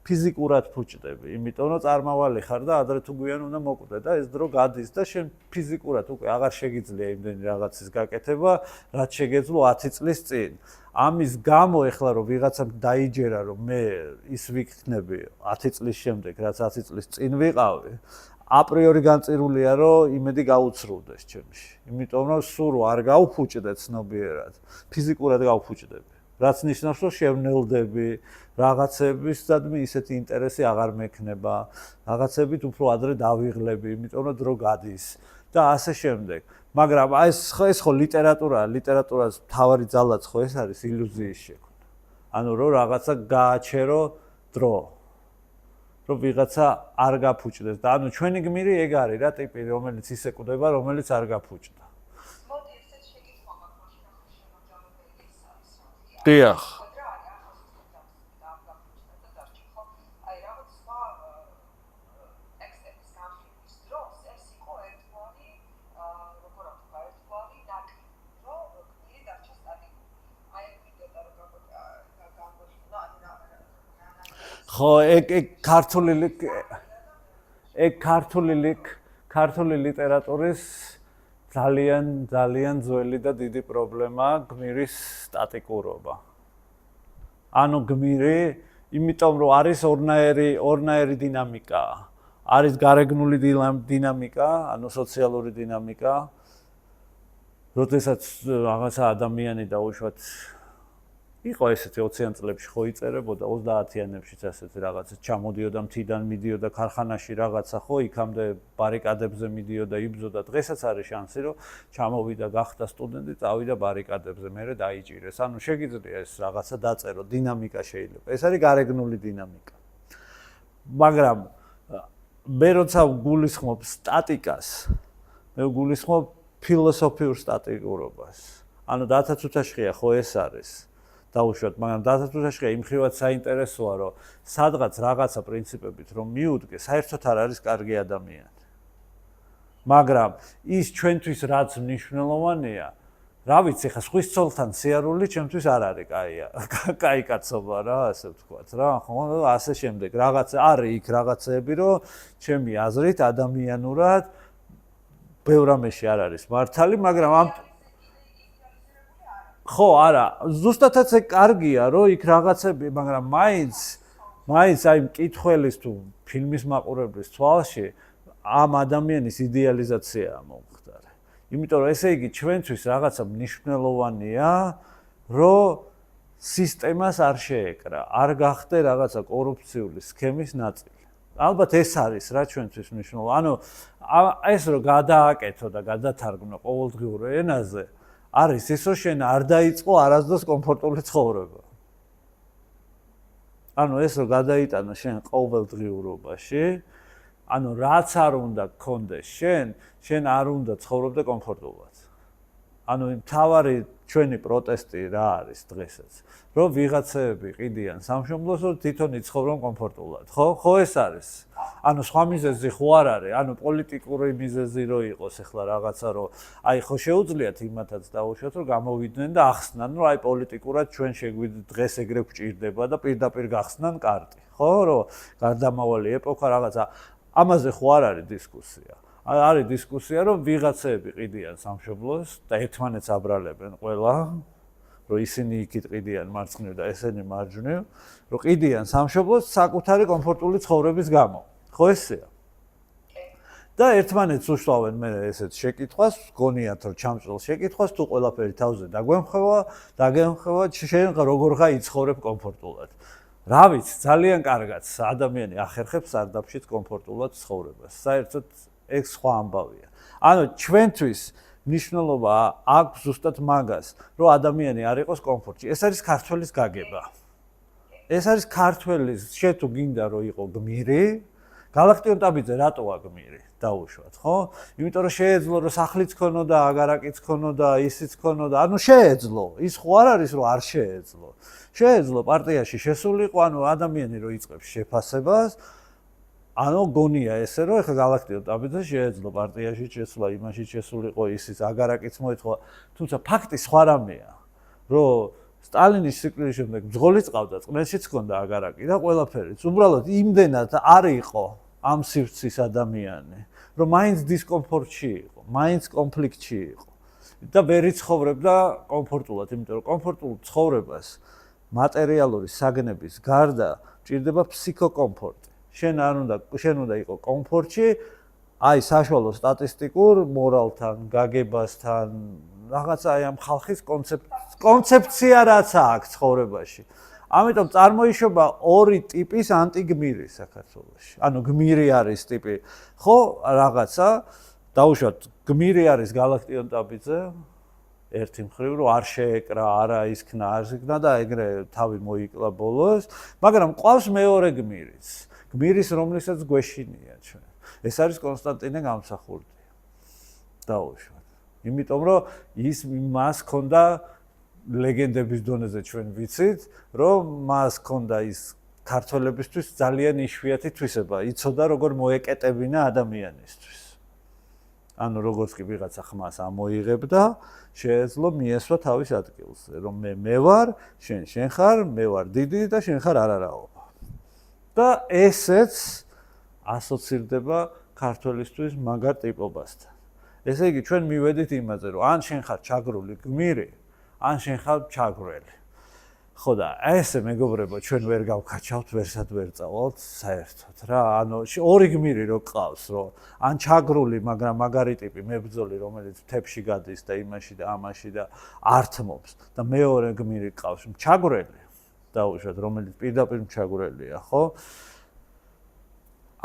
ფიზიკურად ფუჭდები, იმიტომ რომ წარმავალი ხარ და ადრე თუ გვიან უნდა მოკვდე და ეს დრო გადის და შენ ფიზიკურად უკვე აღარ შეგიძლია იმდენი რაღაცის გაკეთება, რაც შეგეძლო 10 წლის წინ. ამის გამო ეხლა რომ ვიღაცამ დაიჯერა რომ მე ის ვიქნები 10 წლის შემდეგ, რაც 10 წლის წინ ვიყავი, აპრიორი განწირულია რომ იმედი გაუცრუდეს ჩემში. იმიტომ რომ სულ არ გავფუჭდე ცნობიერად, ფიზიკურად გავფუჭდები. რაც ნიშნავს რომ შევნელდები, რაღაცებისადმი ისეთი ინტერესი აღარ მექნება, რაღაცებით უფრო ადრე დავიღლები, იმიტომ რომ დრო გადის და ასე შემდეგ. მაგრამ აი ეს ხო ლიტერატურაა, ლიტერატურას თავარი ძალაც ხო ეს არის ილუზიის შექმნა. ანუ რომ რაღაცა გააჩერო დრო. რომ ვიღაცა არ გაფუჭდეს და ანუ ჩვენი გმირი ეგ არის რა ტიპი, რომელიც ისე კვდება, რომელიც არ გაფუჭდა. მოდი ესეც შეკითხვა მაქვს, შემოჯამებელი ის არის, რომ დიახ. ხო, ეგ ქართული ლიტერატურის ძალიან ძველი და დიდი პრობლემაა გმირის სტატიკურობა. ანუ გმირი, იმიტომ რომ არის ორნაირი დინამიკა. არის გარეგნული დინამიკა, ანუ სოციალური დინამიკა. როდესაც რაღაცა ადამიანი დაუშვათ იყო ესეთი 20-იან წლებში ხო იწერებოდა 30-იანებშიც ასეთი რაღაცა ჩამოდიოდა მთიდან მიდიოდა ქარხანაში რაღაცა ხო იქამდე ბარიკადებზე მიდიოდა იბრძოდა დღესაც არის შანსი რომ ჩამოვიდა გახდა სტუდენტი წავიდა ბარიკადებზე მერე დაიჭირეს ანუ შეგიძლია ეს რაღაცა დაწერო დინამიკა შეიძლება ეს არის გარეგნული დინამიკა მაგრამ მე როცა გულისხმობ სტატიკას მე გულისხმობ ფილოსოფიურ სტატიკურობას ანუ დათაცუთაშხია ხო ეს არის დაუშვათ, მაგრამ დათაცუთაშხია იმ ხრივად საინტერესოა, რომ სადღაც რაღაცა პრინციპებით რომ მიუდგე, საერთოდ არ არის კარგი ადამიანი. მაგრამ ის ჩვენთვის რაც მნიშვნელოვანია, რა ვიცი, ხა სხვის ცოლთან სიარული ჩემთვის არ არის კაი კაცობა რა, ასე ვთქვათ რა, ხო, ასე შემდეგ, რაღაცა არის იქ რაღაცეები, რომ ჩემი აზრით ადამიანურად ბევრ ამაში არ არის მართალი, მაგრამ ამ ხო, არა, ზუსტადაც ეგ კარგია, რომ იქ რაღაცები, მაგრამ მაინც აი მკითხველის თუ ფილმის მაყურებლის თვალში ამ ადამიანის იდეალიზაციაა მომხდარი. იმიტომ რომ ესე იგი ჩვენთვის რაღაცა მნიშვნელოვანია, რომ სისტემას არ შეეკრა, არ გახდე რაღაცა კორუფციული სქემის ნაწილი. ალბათ ეს არის რა ჩვენთვის მნიშვნელოვანი. ანუ ეს რომ გადააკეთო და გადათარგმნო ყოველდღიურ ენაზე არის ის რომ შენ არ დაიწყო არასდროს კომფორტული ცხოვრება. ანუ ეს რომ გადაიტანო შენ ყოველდღიურობაში, ანუ რაც არ უნდა გქონდეს შენ არ უნდა ცხოვრობდე კომფორტულად. ანუ მთავარი ჩვენი პროტესტი რა არის დღესაც, რომ ვიღაცები ყიდიან სამშობლოს, რომ თვითონ იცხოვრონ კომფორტულად. ხო ეს არის. ანუ სხვა მიზეზი ხო არ არის, ანუ პოლიტიკური მიზეზი რო იყოს ახლა რაღაცა რომ აი ხო შეუძლიათ იმათაც დაუშვათ რომ გამოვიდნენ და ახსნან რომ აი პოლიტიკურად ჩვენ დღეს ეგრე გვჭირდება და პირდაპირ გახსნან კარტი ხო რომ გარდამავალი ეპოქა რაღაცა ამაზე ხო არ არის დისკუსია არის დისკუსია რომ ვიღაცები ყიდიან სამშობლოს და ერთმანეთს აბრალებენ ყველა რომ ისინი იქით ყიდიან მარცხნივ და ესენი მარჯვნივ რომ ყიდიან სამშობლოს საკუთარი კომფორტული ცხოვრების გამო ხო ესეა და ერთმანეთს უშლავენ მე ესეთ შეკითხვას გონიათ რომ ჩამწველ შეკითხვას თუ ყველაფერი თავზე დაგემხვევა შენ როგორ ხარ იცხოვრებ კომფორტულად რა ვიცი ძალიან კარგად ადამიანი ახერხებს სარდაფშიც კომფორტულად ცხოვრებას საერთოდ ეგ სხვა ამბავია ანუ ჩვენთვის მნიშვნელობა აქვს ზუსტად მაგას რომ ადამიანი არ იყოს კომფორტში ეს არის ქართველის გაგება ეს არის ქართველის შე თუ გინდა რომ იყო გმირი გალაქტიონ ტაბიძე რატოა გმირი დაუშვათ ხო იმიტომ რომ შეეძლო რომ სახლიც ქონოდა აგარაკიც ქონოდა ისიც ქონოდა ანუ შეეძლო ის ხო არ არის რომ არ შეეძლო პარტიაში შესულიყო ანუ ადამიანი რომ იწყებს შეფასებას ანუ გონია ესე რომ ეხლა გალაქტიო ტაბიძე შეეძლო პარტიაში შესვლა, იმაში შესულიყო ისიც აგარაკიც მოეთხვა, თუმცა ფაქტი სხვა რამეა, რომ სტალინის სიკვდილის შემდეგ ბრძოლიც ყავდა, წყნეთშიც ჰქონდა აგარაკი და ყველაფერიც. უბრალოდ იმდენად არ იყო ამ სივრცის ადამიანი, რომ მაინც დისკომფორტში იყო, მაინც კონფლიქტში იყო და ვერ იცხოვრებდა კომფორტულად, იმიტომ რომ კომფორტულ ცხოვრებას მატერიალური საგნების გარდა ჭირდება ფსიქოკომფორტი. შენ უნდა იყო კომფორტში, აი საშუალო სტატისტიკურ მორალთან, გაგებასთან, რაღაცა აი ამ ხალხის კონცეფცია რაც აქვს ცხოვრებაში. ამიტომ წარმოიშობა ორი ტიპის ანტიგმირი საქართველოში. ანუ გმირი არის ტიპი, ხო, რაღაცა დაუშვათ გმირი არის გალაქტიონ ტაბიძე ერთი მხრივ რომ არ შეეკრა, არა ისქნა, არ ისქნა და ეგრე თავი მოიკლა ბოლოს, მაგრამ ყავს მეორე გმირიც. გმირის რომლისაც გვეშინია ჩვენ. ეს არის კონსტანტინე გამსახურდი. დაუშვათ. იმიტომ რომ მას ჰქონდა ლეგენდების დონეზე ჩვენ ვიცით, რომ მას ჰქონდა ის ქართველებისთვის ძალიან იშვიათი თვისება, იცოდა როგორ მოეკეტებინა ადამიანისთვის. ანუ როგორც კი ვიღაცა ხმას ამოიღებდა, შეეძლო მიესვა თავის ადგილზე, რომ მე ვარ, შენ ხარ, მე ვარ დიდი და შენ ხარ არარავა. და ესეც ასოცირდება ქართველისთვის მაგარ ტიპობასთან. ესე იგი, ჩვენ მივედით იმაზე, რომ ან შენ ხარ ჩაგრული გმირი, ან შენ ხარ ჩაგრელი. ხო და ესე მეგობრებო, ჩვენ ვერ გავქაჩავთ, ვერსად ვერ წავალთ საერთოდ რა. ანუ ორი გმირი რო ყავს, რომ ან ჩაგრული, მაგრამ მაგარი ტიპი მებრძოლი, რომელიც მთებში გადის და იმაში და ამაში და ართმობს და მეორე გმირი ყავს, ჩაგრელი. დაუშვათ, რომელიც პირდაპირ ჩაგრელია, ხო?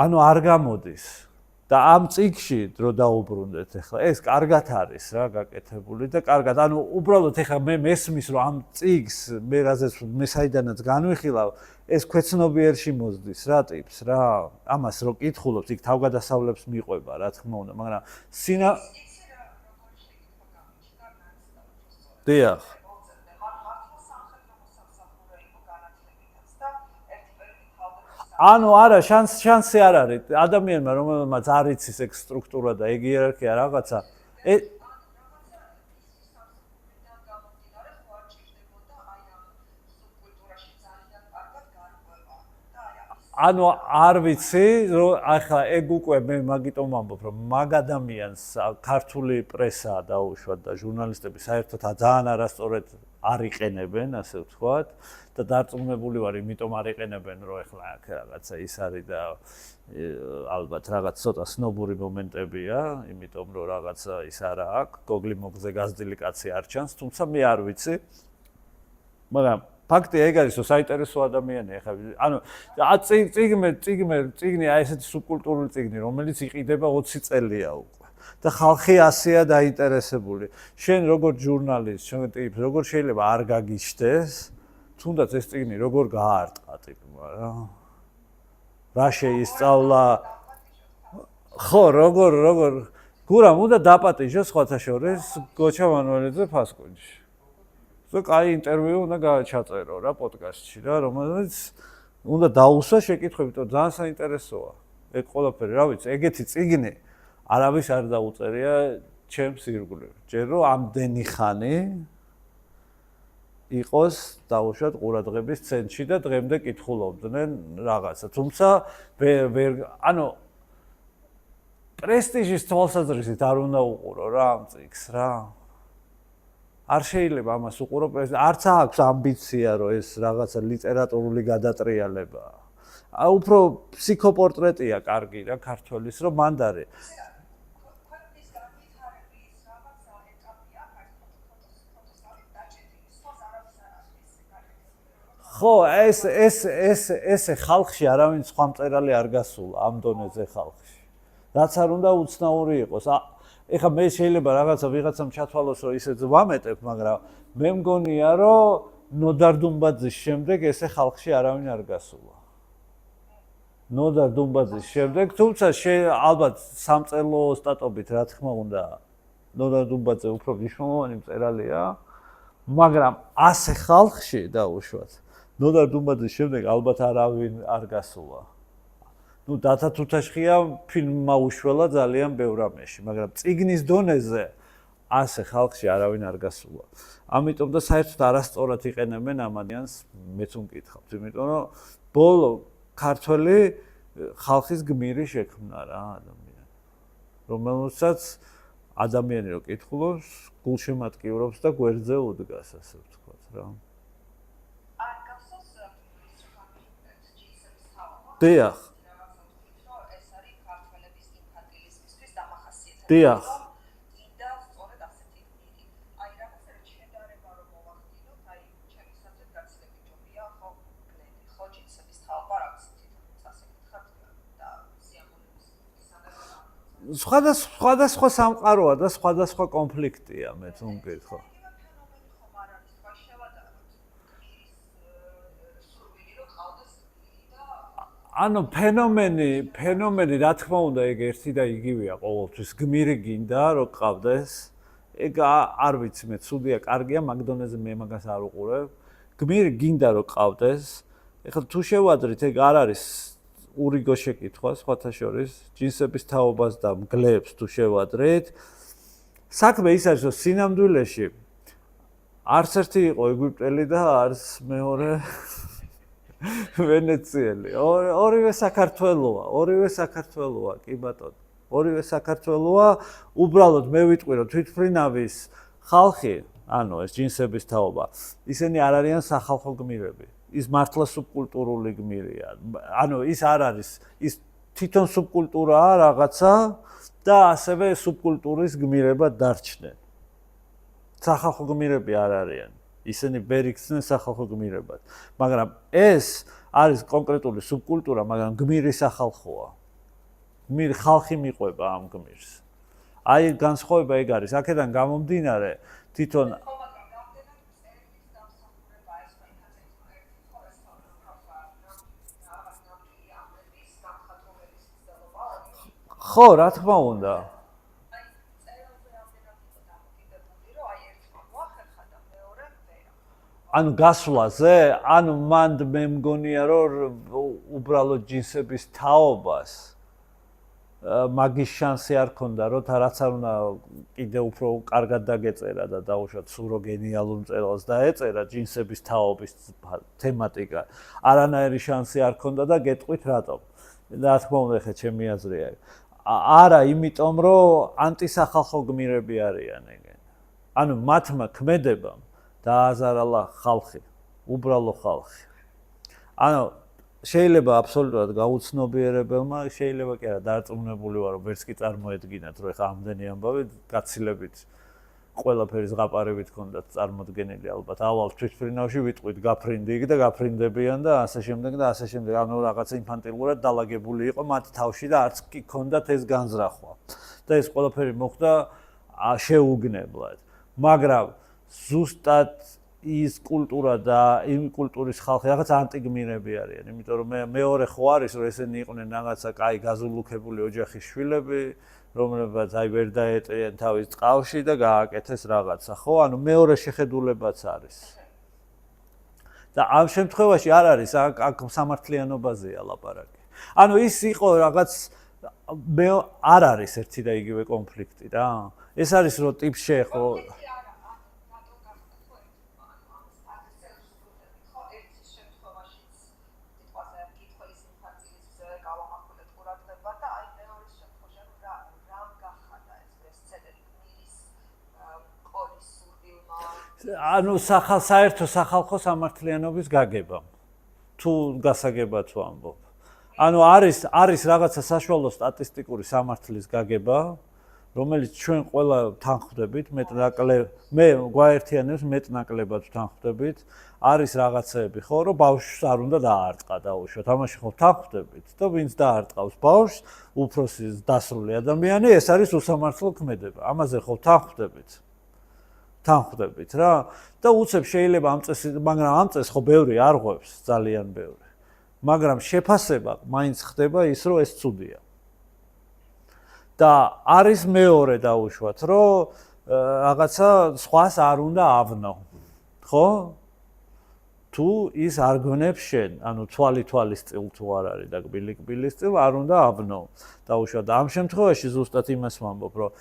ანუ არ გამოდის. და ამ წიგში რო დაუბრუნდეთ ახლა ეს კარგად არის რა გაკეთებული და კარგად ანუ უბრალოდ ახლა მე მესმის რომ ამ წიგს მე რაზეც მე საიდანაც განვიხილავ ეს ქვეცნობიერში მოსდის რა ტიპს რა ამას რო კითხულობთ იქ თავგადასავლებს მიყვება რა თქმა უნდა მაგრამ დიახ ანუ არა შანსი არ არის ადამიანმა რომელმაც არ იცის ეგ სტრუქტურა და ეგ იერარქია რაღაცა ანუ არ ვიცი რომ ახლა ეგ უკვე მე მაგიტომ ვამბობ რომ მაგ ადამიანს ქართული პრესა დაუშვათ და ჟურნალისტები საერთოდ ძალიან არასწორად არ იყენებენ ასე ვთქვათ და დარწმუნებული ვარ იმიტომ არ იყენებენ რომ ახლა აქ რაღაცა ის არის და ალბათ რაღაც ცოტა სნობური მომენტებია იმიტომ რომ რაღაცა ის არა აქვს გოგლი მოგზე გაზრდილი კაცი არ ჩანს თუმცა მე არ ვიცი მაგრამ ფაქტია ეგ არის რომ საინტერესო ადამიანია ხა ანუ წიგნი აი ესეთი სუბკულტურული წიგნი რომელიც იყიდება 20 წელია უკვე და ხალხი ასეა დაინტერესებული შენ როგორც ჟურნალისტ შენ ტიპს როგორ შეიძლება არ გაგიჩნდეს თუნდაც ეს წიგნი როგორ გაარტყა ტიპმა რა შეისწავლა ხო როგორ გურამ უნდა დაპატიჟოს სხვათა შორის გოჩა მანუელიძე ფასკუნჯი და კაი ინტერვიუ უნდა ჩაწერო რა პოდკასტში რა რომელიც უნდა დაუსვა შეკითხვები თო ძალიან საინტერესოა ეგ ყველაფერი რა ვიცი ეგეთი წიგნი არავის არ დაუწერია ჩემს ირგვლივ ჯერ რომ ამდენი ხანი იყოს დაუშვათ ყურადღების ცენტრში და დღემდე კითხულობდნენ რაღაცა თუმცა ანუ პრესტიჟის თვალსაზრისით არ უნდა უყურო რა ამ წიგს რა არ შეიძლება ამას უყურო არც აქვს ამბიცია რომ ეს რაღაცა ლიტერატურული გადატრიალებაა. უფრო ფსიქოპორტრეტია კარგი რა ქართველის რომ მანდარი. ხო, ეს ხალხში არავინ სხვა მწერალი არ გასულა ამ დონეზე ხალხში. რაც არ უნდა უცნაური იყოს. ეხლა მე შეიძლება რაღაცა ვიღაცამ ჩათვალოს რომ ისეც ვამეტებ, მაგრამ მე მგონია რომ ნოდარ დუმბაძის შემდეგ ესე ხალხში არავინ არ გასულა. ნოდარ დუმბაძის შემდეგ, თუმცა ალბათ სამწერლო სტატობით რა თქმა უნდა, ნოდარ დუმბაძე უფრო მნიშვნელოვანი მწერალია, მაგრამ ასე ხალხში დაუშვათ, ნოდარ დუმბაძის შემდეგ ალბათ არავინ არ გასულა. ნუ დათა თუთაშხია ფილმმა უშველა ძალიან ბევრ რამეში, მაგრამ წიგნის დონეზე ასე ხალხში არავინ არ გასულა. ამიტომ და საერთოდ არასწორად იყენებენ ამ ადამიანს, მეც უმკითხავთ, იმიტომ რომ ბოლო ქართველი ხალხის გმირი შექმნა რა ადამიანი. რომელსაც ადამიანი რო კითხულობს, გულშემატკივრობს და გვერდზე უდგას, ასე ვთქვათ რა. არ გახსოვს ის ჯინსების თაობა? დიახ. ეს არის ქართველების ინფანტილიზმისთვის დამახასიათებელი. დიახ. და სწორედ ასეთი გმირი. აი რაღაცა შედარება რომ მოვახდინოთ, აი ჩემი საერთოდ გაცილებით ჯობია ხო გლედი, ხო ჯინსების თაობა რაღაც თვითონ ასე ვთქვათ და სიამოვნების ისანა სხვადასხვა სამყაროა და სხვადასხვა კონფლიქტია, მეც უმკითხო. ანუ ფენომენი რა თქმა უნდა ეგ ერთი და იგივეა ყოველთვის გმირი გინდა რომ ყავდეს ეგ არ ვიცი მე ცუდია კარგია მაგ დონეზე მე მაგას არ უყურებ გმირი გინდა რომ ყავდეს ეხლა თუ შევადრით ეგ არ არის ურიგო შეკითხვა სხვათა შორის ჯინსების თაობას და მგლებს თუ შევადრით საქმე ის არის რომ სინამდვილეში არც ერთი იყო ეგვიპტელი და არც მეორე ვენეციელი. ორივე საქართველოა, კი ბატონო. ორივე საქართველოა, უბრალოდ მე ვიტყვი რომ თვითმფრინავის ხალხი, ანუ ეს ჯინსების თაობა, ისინი არ არიან სახალხო გმირები. ის მართლა სუბკულტურული გმირია. ანუ ის არ არის, ის თვითონ სუბკულტურაა რაღაცა და ასევე სუბკულტურის გმირება დარჩნენ. სახალხო გმირები არ არიან. ისინი ვერ იქცნენ სახალხო გმირებად. მაგრამ ეს არის კონკრეტული სუბკულტურა, მაგრამ გმირი სახალხოა. გმირი ხალხი მიყვება ამ გმირს. აი განსხვავება ეგ არის. აქედან გამომდინარე თვითონ ხო, რა თქმა უნდა. ანუ გასვლაზე, ანუ მანდ მე მგონია რომ უბრალოდ ჯინსების თაობას მაგის შანსი არ ქონდა, რომ რაც არ უნდა კიდე უფრო კარგად დაგეწერა და დაუშვათ სურო გენიალურ მწერალს დაეწერა ჯინსების თაობის თემატიკა. არანაირი შანსი არ ქონდა და გეტყვით რატომ. რა თქმა უნდა, ხე ჩემი აზრია. არა, იმიტომ რომ ანტისახალხო გმირები არიან ეგენ. ანუ მათმა ქმედებამ დააზარალა ხალხი, უბრალო ხალხი. ანუ შეიძლება აბსოლუტურად გაუცნობიერებელმა, შეიძლება კი არა დარწმუნებული ვარ, რომ ვერც კი წარმოედგინათ, რომ ეხა ამდენი ამბავი გაცილებით ყველაფერი ზღაპარებით ქონდათ წარმოდგენილი ალბათ. ავალ თვითმფრინავში ვიტყვით გაფრინდი იქ და გაფრინდებიან და ასე შემდეგ და ასე შემდეგ. ანუ რაღაცა ინფანტილურად დალაგებული იყო მათ თავში და არც კი ქონდათ ეს განზრახვა. და ეს ყველაფერი მოხდა შეუგნებლად. მაგრამ ზუსტად ის კულტურა და იმ კულტურის ხალხი რაღაც ანტიგმირები არიან, იმიტომ რომ მეორე ხო არის რომ ესენი იყვნენ რაღაცა კაი გაზულუქებული ოჯახის შვილები, რომლებიც აი ვერ დაეტრიან თავის წყალში და გააკეთეს რაღაცა, ხო? ანუ მეორე შეხედულებაც არის. და ამ შემთხვევაში არ არის აქ სამართლიანობაზეა ლაპარაკი. ანუ ის იყო რაღაც არ არის ერთი და იგივე კონფლიქტი რა. ეს არის რომ ტიპში ხო ანუ საერთო სახალხო სამართლიანობის გაგებამ თუ გასაგებად ვამბობ. ანუ არის რაღაცა საშუალო სტატისტიკური სამართლის გაგება, რომელიც ჩვენ ყველა თანხმდებით, მე გვაერთიანებს მეტნაკლებად თანხმდებით, არის რაღაცეები ხო, რომ ბავშვს არ უნდა დაარტყა დაუშვათ. ამაში ხო თანხმდებით და ვინც დაარტყავს ბავშვს, უფროსის დასრული ადამიანი, ეს არის უსამართლო ქმედება. ამაზე ხო თანხმდებით რა და უცებ შეიძლება ამ წესს, მაგრამ ამ წესს ხო ბევრი არ ღვევს, ძალიან ბევრი. მაგრამ შეფასება მაინც ხდება ის, რომ ეს ცუდია. და არის მეორე დაუშვათ, რომ რაღაცა სხვას არ უნდა ავნო. ხო? თუ ის არ გონებს შენ, ანუ თვალის წილ თუ არ არის და კბილის წილ არ უნდა აბნო. დაუშვათ ამ შემთხვევაში ზუსტად იმას ვამბობ, რომ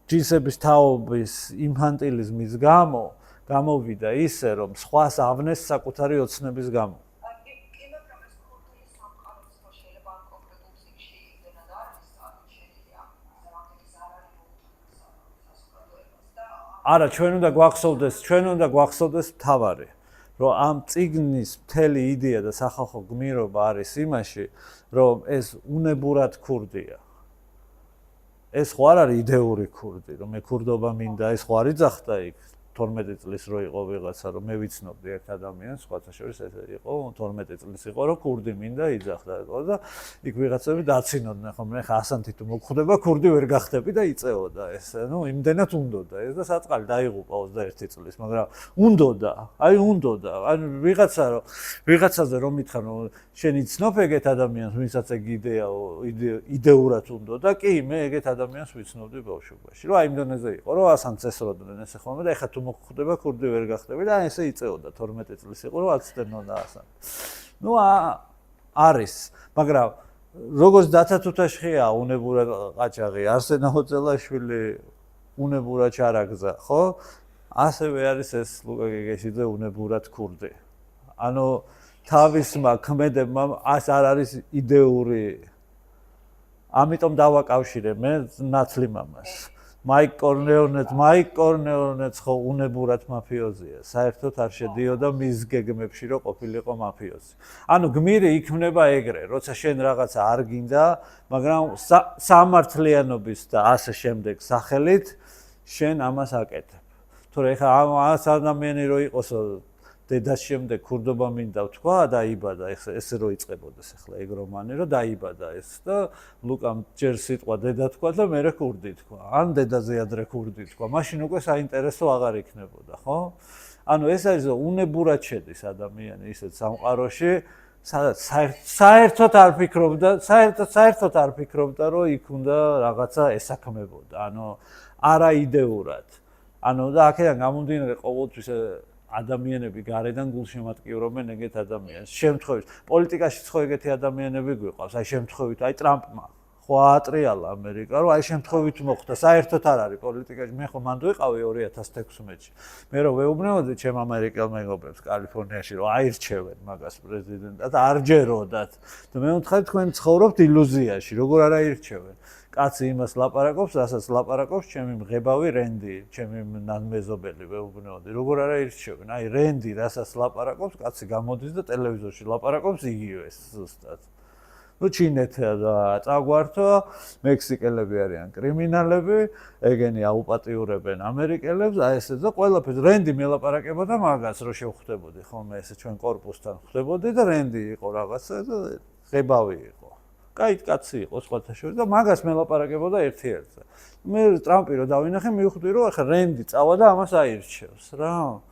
ჯინსების თაობის ინფანტილიზმის გამო გამოვიდა ისე, რომ სხვას ავნეს საკუთარი ოცნების გამო. არა, ჩვენ უნდა გვახსოვდეს თავარი, რომ ამ წიგნის მთელი იდეა და სახალხო გმირობა არის იმაში, რომ ეს უნებურად ქურდია. ეს ხო არ არის იდეური ქურდი, რომ მე ქურდობა მინდა, ეს ხო არ იძახდა იქ 12 წლის რო იყო ვიღაცა, რომ მე ვიცნობდი ერთ ადამიანს, სხვათა შორის ეს იყო 12 წლის იყო, რომ ქურდი მინდა იძახდა და იქ ვიღაცები დაცინოდნენ, ხო მე ხა ასანთი თუ მოგხვდება ქურდი ვერ გახდები და იწეოდა ეს, ნუ იმდენად უნდოდა ეს და საწყალი დაიღუპა 21 წლის, მაგრამ უნდოდა, აი ვიღაცაზე რომ მითხარ, რომ შენ იცნობ ეგეთ ადამიანს, ვინცაც ეგ იდეურად უნდოდა, კი, მე ეგეთ ადამიანს ვიცნობდი ბავშვობაში, რომ აი იმ დონეზე იყო, რომ ასანც ესროდნენ ესე ხოლმე და ეხლა თუ მოგხვდება ქურდი ვერ გახდები და ესე იწეოდა 12 წლის იყო, რომ აცდენოდა ასან. ნუ არის, მაგრამ როგორც დათა თუთაშხია უნებურად ყაჭაღი, არსენა ჰოწელაშვილი უნებურად ჩარაგზა, ხო? ასევე არის ეს ლუკა გეგეშიძე უნებურად ქურდი. ანუ თავისმა ქმედებმა არ არის იდეური. ამიტომ დავაკავშირე მე ნაცლი მამას. მაიკ კორნეონეც ხო უნებურად მაფიოზია. საერთოდ არ შედიოდა მის გეგმებში რომ ყოფილიყო მაფიოზი. ანუ გმირი იქმნება ეგრე, როცა შენ რაღაცა არ გინდა, მაგრამ სამართლიანობის და ასე შემდეგ სახელით შენ ამას აკეთებ. თორე ეხლა ამ ადამიანი რო იყოსო დედას შემდეგ ქურდობა მინდა თქვა, დაიბადა, ესე რო იწყებოდეს ახლა ეგ რომანი, რომ დაიბადა ეს და ლუკამ ჯერ სიტყვა დედა თქვა და მერე ქურდი თქვა. ან დედაზე ადრე ქურდი თქვა, მაშინ უკვე საინტერესო აღარ იქნებოდა, ხო? ანუ ეს არის რომ უნებურად შედის ადამიანი ისეთ სამყაროში, სადაც საერთოდ არ ფიქრობდა, რომ იქ უნდა რაღაცა ესაქმებოდა, ანუ არა იდეურად. ანუ და აქედან გამომდინარე ყოველთვის ადამიანები გარედან გულშემატკივრობენ ეგეთ ადამიანს. შემთხვევით, პოლიტიკაში ხო ეგეთი ადამიანები გვიყავს, აი შემთხვევით, აი ტრამპმა ხო აატრიალა ამერიკა, რომ აი შემთხვევით მოხდა, საერთოდ არ არის პოლიტიკაში. მე ხო მანდ ვიყავი 2016-ში. მე რო ვეუბნებოდი ჩემ ამერიკელ მეგობრებს კალიფორნიაში, რომ აირჩევენ მაგას პრეზიდენტად, არ ჯეროდათ. და მე ვთქვი, თქვენ ცხოვრობთ ილუზიაში, როგორ არ აირჩევენ. კაცი იმას ლაპარაკობს, რასაც ლაპარაკობს ჩემი მღებავი რენდი, ჩემი მეზობელი ვეუბნებოდი, როგორ არ აირჩევენ. აი რენდი, რასაც ლაპარაკობს, კაცი გამოდის და ტელევიზორში ლაპარაკობს იგივე ზუსტად. ნუ ჩინეთია და წაგვართო, მექსიკელები არიან კრიმინალები, ეგენი აუპატიურებენ ამერიკელებს, აი ესე და ყველაფერს რენდი მელაპარაკებოდა მაგას, რო შევხვდებოდი ხოლმე ესე ჩვენ კორპუსთან ხვდებოდი და რენდი იყო რაღაცა და ღებავი იყო. კაი კაცი იყო სხვათა შორის და მაგას მელაპარაკებოდა ერთ-ერთზე. მე ტრამპი რო დავინახე, მივხვდი რომ ახლა რენდი წავა და ამას აირჩევს რა.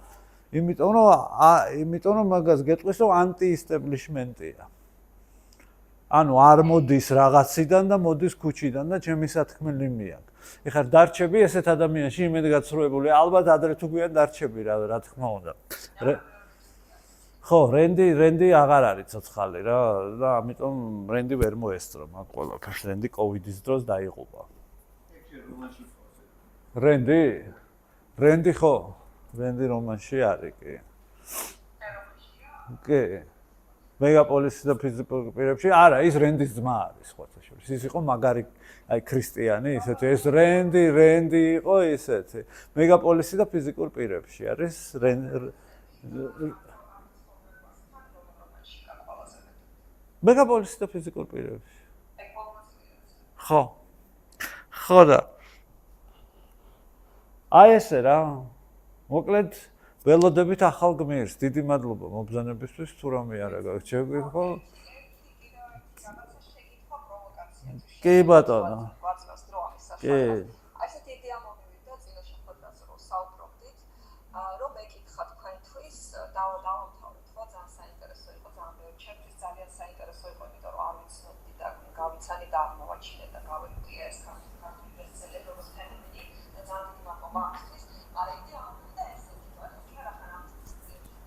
იმიტომ რომ მაგას გეტყვის რომ ანტი-ისტებლიშმენტია. ანუ არ მოდის რაღაციდან და მოდის ქუჩიდან და ჩემი სათქმელი მიაქვს. ეხლა დარჩები ესეთ ადამიანში იმედგაცრუებული, ალბათ ადრე თუ გვიან დარჩები რა თქმა უნდა. ხო, რენდი აღარ არის ცოცხალი რა და ამიტომ რენდი ვერ მოესწრო მაგ ყველაფერს. რენდი კოვიდის დროს დაიღუპა. რენდი ხო? რენდი რომანში არის კი. კი. მეგაპოლისის და ფიზიკურ პირებში არა, ის რენდის ძმა არის სხვათა შორის. ის იყო მაგარი აი ქრისტიანი, ისეთი ეს რენდი იყო ისეთი. მეგაპოლისი და ფიზიკურ პირებში არის მეგაპოლისი და ფიზიკურ პირებში. ხო. ხო და აი ესე რა. მოკლედ ველოდებით ახალ გმირს. დიდი მადლობა მობრძანებისთვის, თუ რამე არა გაგვჭირდება ხო? კი ბატონო. კი. ასეთი იდეა მომივიდა წინა შეხვედრაზე რომ საუბრობდით, რომ მეკითხა თქვენთვის დავამთავროთ, ხო, ძალიან საინტერესო იყო, ძალიან ბევრი ჩემთვის ძალიან საინტერესო იყო, იმიტომ რომ არ ვიცნობდი და გავიცანი და აღმოვაჩინე და გავიგე ეს ქართული ბესტსელერი როგორც ფენომენი და ძალიან დიდი მადლობა ამისთვის. მაგრამ იდეა მომივიდა ესეთი,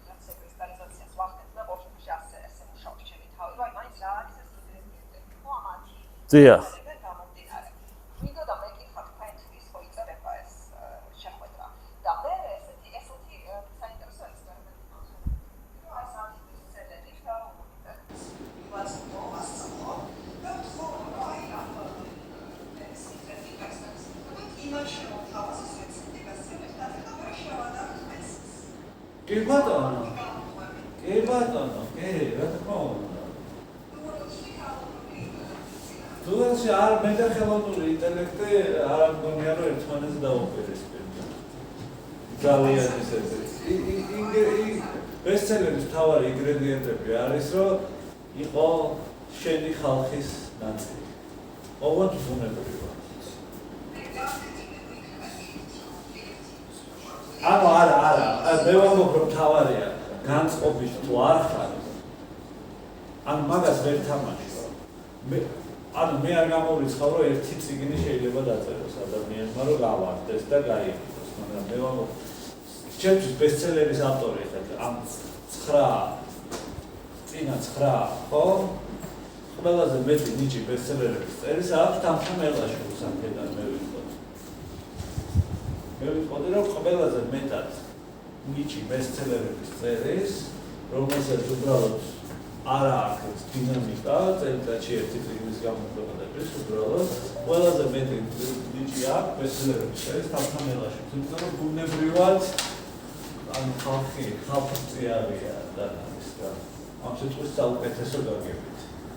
რომ დიახ. გამომდინარე. მინდოდა მეკითხა თქვენთვის ხო იწერება ეს შეხვედრა. და მე ესეთი საინტერესო ექსპერიმენტი მოხდა. აი სამთის ცელები ხარულობდა. იმას მოასწავლო. და თქო აი ამ ეს ინტერესებს. იმაში რომ თავის სპეციფიკაციებს და ახლა შევადარებთ. კი ბატონო. რა თქმა უნდა. თუმცა არ მე და ხელოვნური ინტელექტი არ მგონია რომ ერთმანეთს დაუპირისპირდა. ძალიან ისეთი. ბესტსელერის მთავარი ინგრედიენტები არის რომ იყო შენი ხალხის ნაწილი. ყოველ ბუნებრივად. არა, მე ვამბობ რომ მთავარია განწყობის თუ არ ხარ. ან მაგას ვერ თამაშო. მე არ გამოვიცხავ რომ ერთი წიგნი შეიძლება დაწეროს ადამიანმა რომ გავარდეს და გაიგოს, მაგრამ მე ვამბობ ჩემთვის ბესტსელერის ავტორი ხარ ამ 9 ხო? ყველაზე მეტი ნიჭი ბესტსელერების წერის აქვს თანხა მელაშვილს აქედან მე ვიტყოდი. მე ვიტყოდი რომ ყველაზე მეტად ნიჭი ბესტსელერების წერის, რომელსაც უბრალოდ არა აქვს დინამიკა, წელიწადში ერთი წიგნის გამოქვეყნების, უბრალოდ ყველაზე მეტი ნიჭი აქვს ბესტსელერების წერის თანხა მელაშვილს, იმიტომ რომ ბუნებრივად ანუ ხალხი წიაღია და ის და ამ სიტყვის საუკეთესო გაგებით.